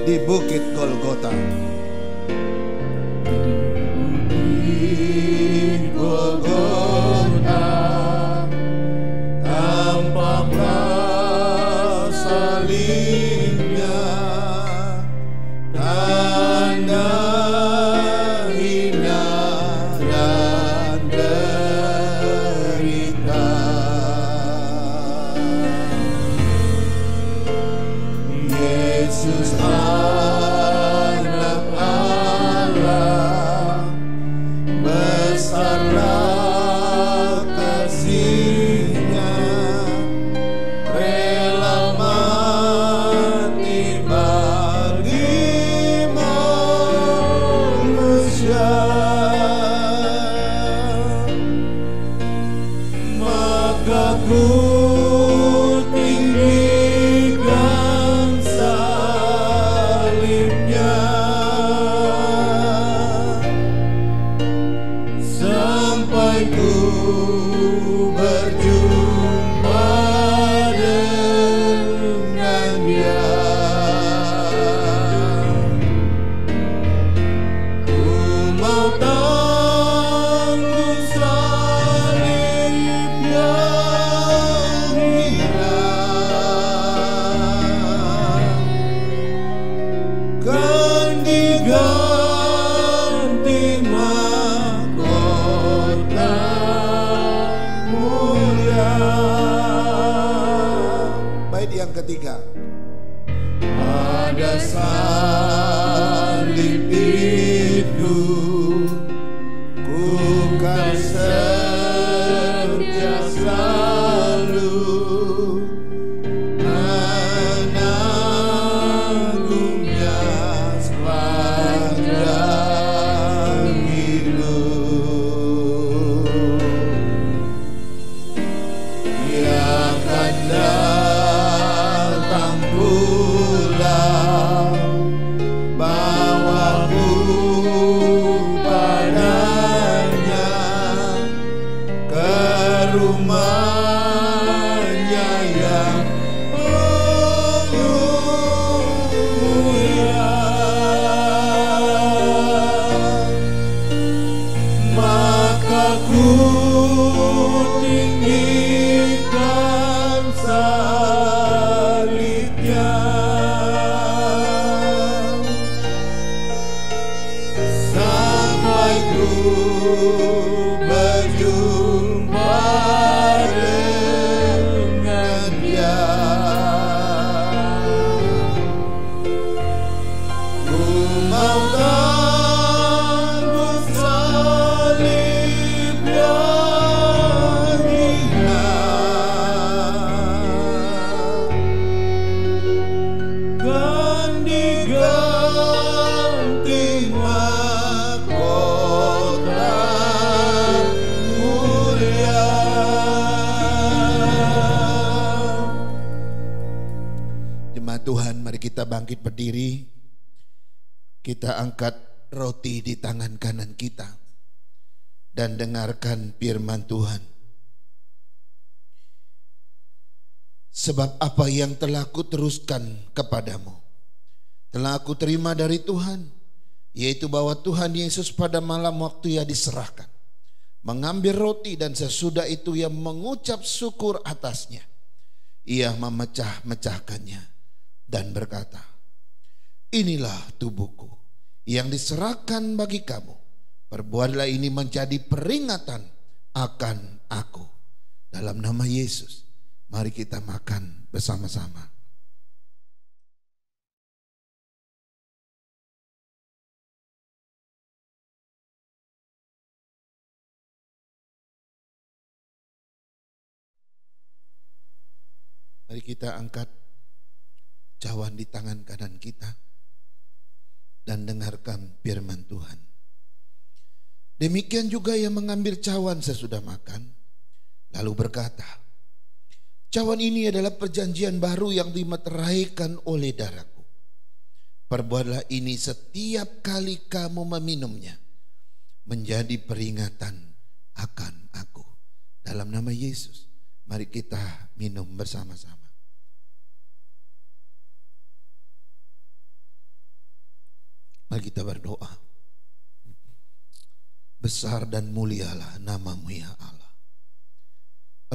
Di Bukit Golgota. Di Golgota tampaklah salibnya, tanda hina dan derita. Yesus anak Allah, besarlah kasih-Nya, rela mati bagi manusia. Maka ku tinggikan saja Bait yang ketiga. Pada salib itu ku kan setia selalu menanggungnya sepanjang hidup. Yang akan datang pula bawaku padanya ke rumahnya yang mulia. Maka ku tinggikan salibnya sampai ku berjumpa dengan Dia. Ku mau tanggung salib yang hina, kan diganti mahkota mulia. Jemaat Tuhan, mari kita bangkit berdiri. Kita angkat roti di tangan kanan kita dan dengarkan firman Tuhan. Sebab apa yang telah kuteruskan kepadamu telah aku terima dari Tuhan, yaitu bahwa Tuhan Yesus pada malam waktu Ia diserahkan mengambil roti, dan sesudah itu Ia mengucap syukur atasnya. Ia memecah-mecahkannya dan berkata, inilah tubuhku yang diserahkan bagi kamu. Perbuatlah ini menjadi peringatan akan aku. Dalam nama Yesus, mari kita makan bersama-sama. Mari kita angkat cawan di tangan kanan kita dan dengarkan firman Tuhan. Demikian juga yang mengambil cawan sesudah makan, lalu berkata, cawan ini adalah perjanjian baru yang dimeteraikan oleh darahku. Perbuatlah ini setiap kali kamu meminumnya, menjadi peringatan akan aku. Dalam nama Yesus, mari kita minum bersama-sama. Mari kita berdoa. Besar dan mulialah nama-Mu ya Allah.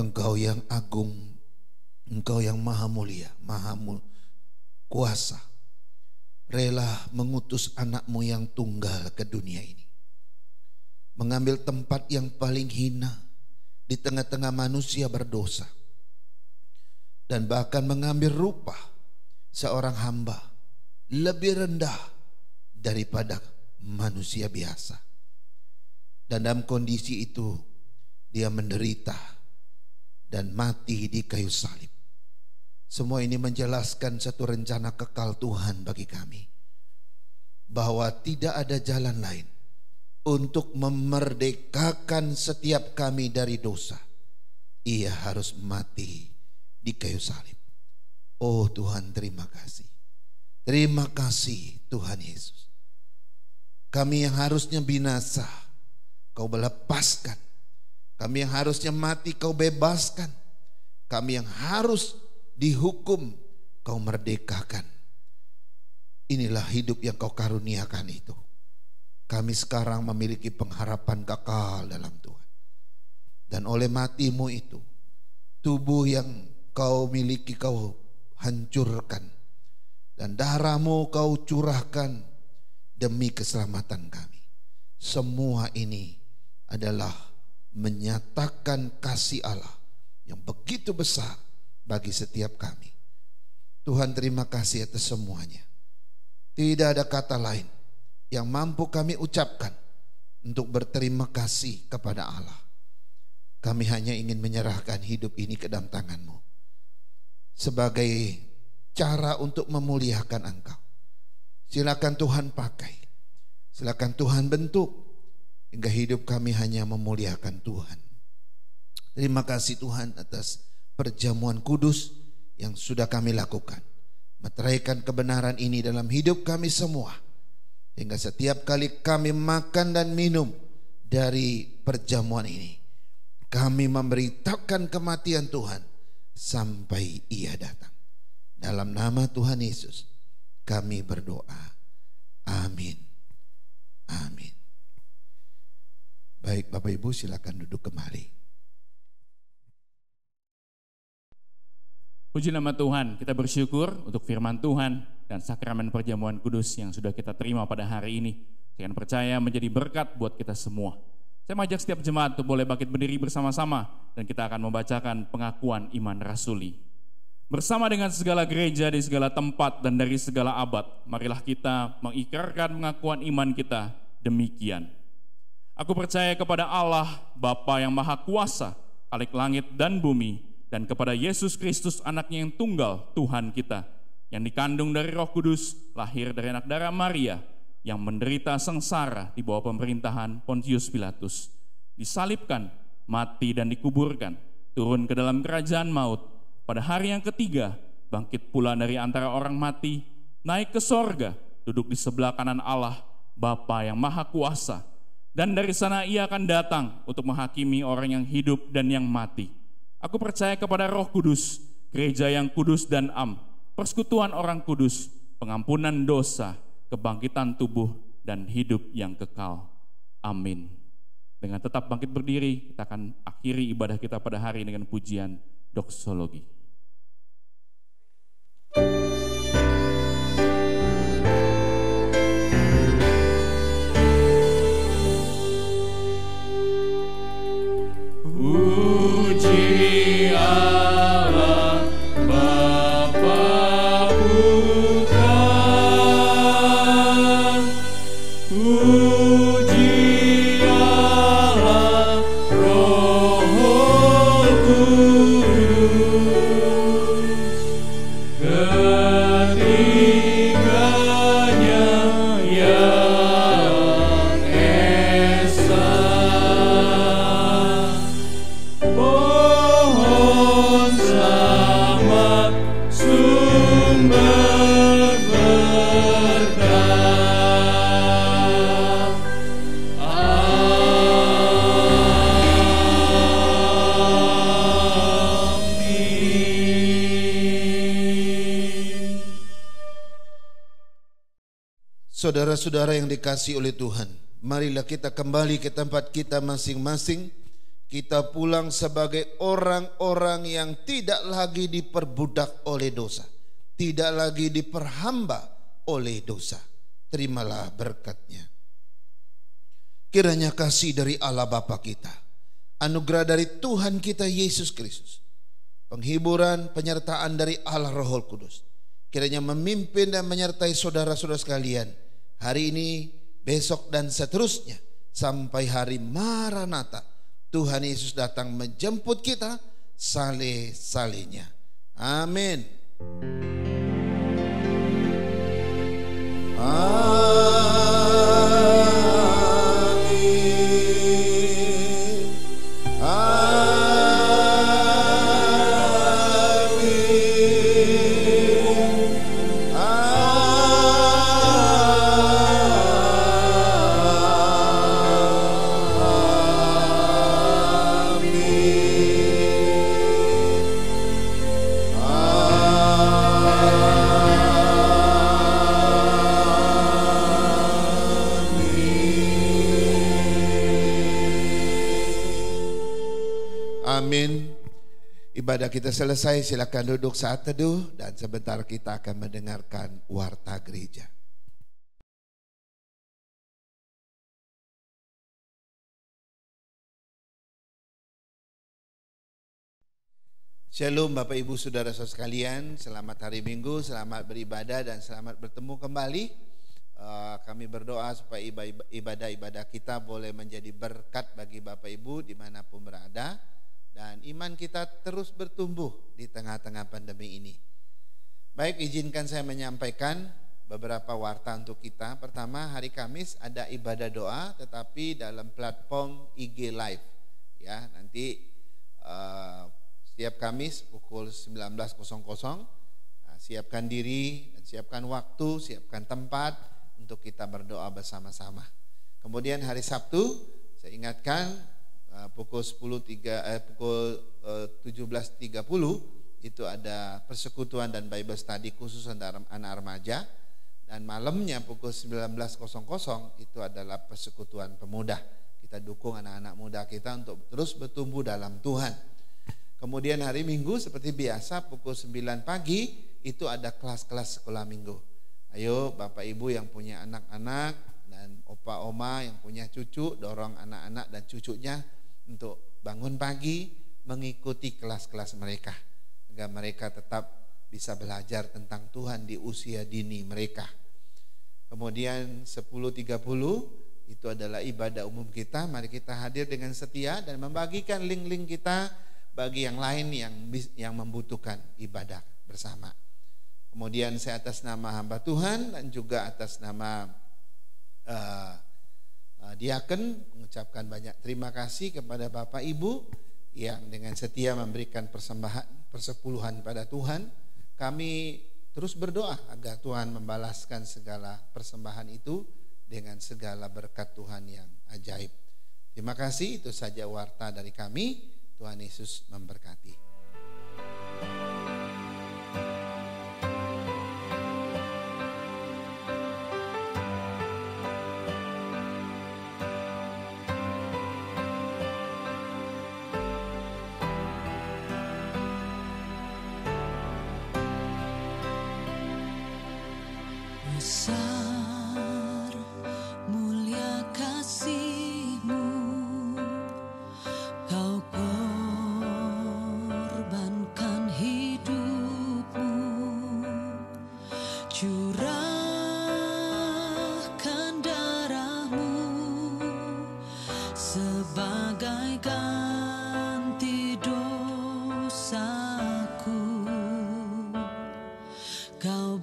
Engkau yang agung, Engkau yang maha mulia, maha kuasa, rela mengutus anak-Mu yang tunggal ke dunia ini, mengambil tempat yang paling hina di tengah-tengah manusia berdosa, dan bahkan mengambil rupa seorang hamba lebih rendah daripada manusia biasa. Dan dalam kondisi itu Dia menderita dan mati di kayu salib. Semua ini menjelaskan satu rencana kekal Tuhan bagi kami, bahwa tidak ada jalan lain untuk memerdekakan setiap kami dari dosa. Ia harus mati di kayu salib. Oh Tuhan, terima kasih. Terima kasih Tuhan Yesus. Kami yang harusnya binasa, Kau lepaskan. Kami yang harusnya mati, Kau bebaskan. Kami yang harus dihukum, Kau merdekakan. Inilah hidup yang Kau karuniakan itu. Kami sekarang memiliki pengharapan kekal dalam Tuhan. Dan oleh mati-Mu itu, tubuh yang Kau miliki Kau hancurkan, dan darah-Mu Kau curahkan demi keselamatan kami. Semua ini adalah menyatakan kasih Allah yang begitu besar bagi setiap kami. Tuhan, terima kasih atas semuanya. Tidak ada kata lain yang mampu kami ucapkan untuk berterima kasih kepada Allah. Kami hanya ingin menyerahkan hidup ini ke dalam tangan-Mu sebagai cara untuk memuliakan Engkau. Silakan Tuhan pakai, silakan Tuhan bentuk, hingga hidup kami hanya memuliakan Tuhan. Terima kasih Tuhan atas perjamuan kudus yang sudah kami lakukan. Meteraikan kebenaran ini dalam hidup kami semua, hingga setiap kali kami makan dan minum dari perjamuan ini, kami memberitakan kematian Tuhan sampai Ia datang. Dalam nama Tuhan Yesus kami berdoa. Amin. Amin. Baik Bapak Ibu, silakan duduk kembali. Puji nama Tuhan, kita bersyukur untuk firman Tuhan dan sakramen perjamuan kudus yang sudah kita terima pada hari ini. Dengan percaya menjadi berkat buat kita semua. Saya mengajak setiap jemaat untuk boleh bangkit berdiri bersama-sama dan kita akan membacakan pengakuan iman rasuli. Bersama dengan segala gereja di segala tempat dan dari segala abad, marilah kita mengikrarkan pengakuan iman kita demikian. Aku percaya kepada Allah, Bapa yang Maha Kuasa, Khalik langit dan bumi, dan kepada Yesus Kristus anaknya yang tunggal, Tuhan kita, yang dikandung dari Roh Kudus, lahir dari anak darah Maria, yang menderita sengsara di bawah pemerintahan Pontius Pilatus, disalibkan, mati dan dikuburkan, turun ke dalam kerajaan maut, pada hari yang ketiga bangkit pula dari antara orang mati, naik ke sorga, duduk di sebelah kanan Allah, Bapa yang Maha Kuasa, dan dari sana Ia akan datang untuk menghakimi orang yang hidup dan yang mati. Aku percaya kepada Roh Kudus, gereja yang kudus dan am, persekutuan orang kudus, pengampunan dosa, kebangkitan tubuh, dan hidup yang kekal. Amin. Dengan tetap bangkit berdiri, kita akan akhiri ibadah kita pada hari ini dengan pujian doksologi. Puji Allah Bapa Putra, puji Allah Roh Kudus, ketiganya yang esa. Pohon selamat sumber berkat. Amin. Saudara-saudara yang dikasihi oleh Tuhan, marilah kita kembali ke tempat kita masing-masing. Kita pulang sebagai orang-orang yang tidak lagi diperbudak oleh dosa, tidak lagi diperhamba oleh dosa. Terimalah berkat-Nya. Kiranya kasih dari Allah Bapa kita, anugerah dari Tuhan kita Yesus Kristus, penghiburan, penyertaan dari Allah Roh Kudus, kiranya memimpin dan menyertai saudara-saudara sekalian hari ini, besok dan seterusnya sampai hari Maranatha. Tuhan Yesus datang menjemput kita saleh-salehnya. Amin. Amin. Amin. Ibadah kita selesai, silakan duduk saat teduh dan sebentar kita akan mendengarkan warta gereja. Shalom Bapak Ibu Saudara-saudara sekalian, selamat hari Minggu, selamat beribadah dan selamat bertemu kembali. Kami berdoa supaya ibadah-ibadah kita boleh menjadi berkat bagi Bapak Ibu dimanapun berada, dan iman kita terus bertumbuh di tengah-tengah pandemi ini. Baik, izinkan saya menyampaikan beberapa warta untuk kita. Pertama, hari Kamis ada ibadah doa tetapi dalam platform IG Live. Ya, nanti setiap Kamis pukul 19.00, siapkan diri, siapkan waktu, siapkan tempat untuk kita berdoa bersama-sama. Kemudian hari Sabtu, saya ingatkan pukul 17.30 itu ada persekutuan dan Bible study khusus anak remaja, dan malamnya pukul 19.00 itu adalah persekutuan pemuda. Kita dukung anak-anak muda kita untuk terus bertumbuh dalam Tuhan. Kemudian hari Minggu seperti biasa pukul 9 pagi itu ada kelas-kelas sekolah minggu. Ayo Bapak Ibu yang punya anak-anak dan opa oma yang punya cucu, dorong anak-anak dan cucunya untuk bangun pagi mengikuti kelas-kelas mereka, agar mereka tetap bisa belajar tentang Tuhan di usia dini mereka. Kemudian 10.30 itu adalah ibadah umum kita. Mari kita hadir dengan setia dan membagikan link-link kita bagi yang lain yang membutuhkan ibadah bersama. Kemudian saya atas nama hamba Tuhan dan juga atas nama diaken mengucapkan banyak terima kasih kepada Bapak Ibu yang dengan setia memberikan persembahan persepuluhan pada Tuhan. Kami terus berdoa agar Tuhan membalaskan segala persembahan itu dengan segala berkat Tuhan yang ajaib. Terima kasih, itu saja warta dari kami. Tuhan Yesus memberkati. Besar mulia kasih-Mu, Kau korbankan hidup-Mu, curahkan darah-Mu sebagai ganti dosaku. Kau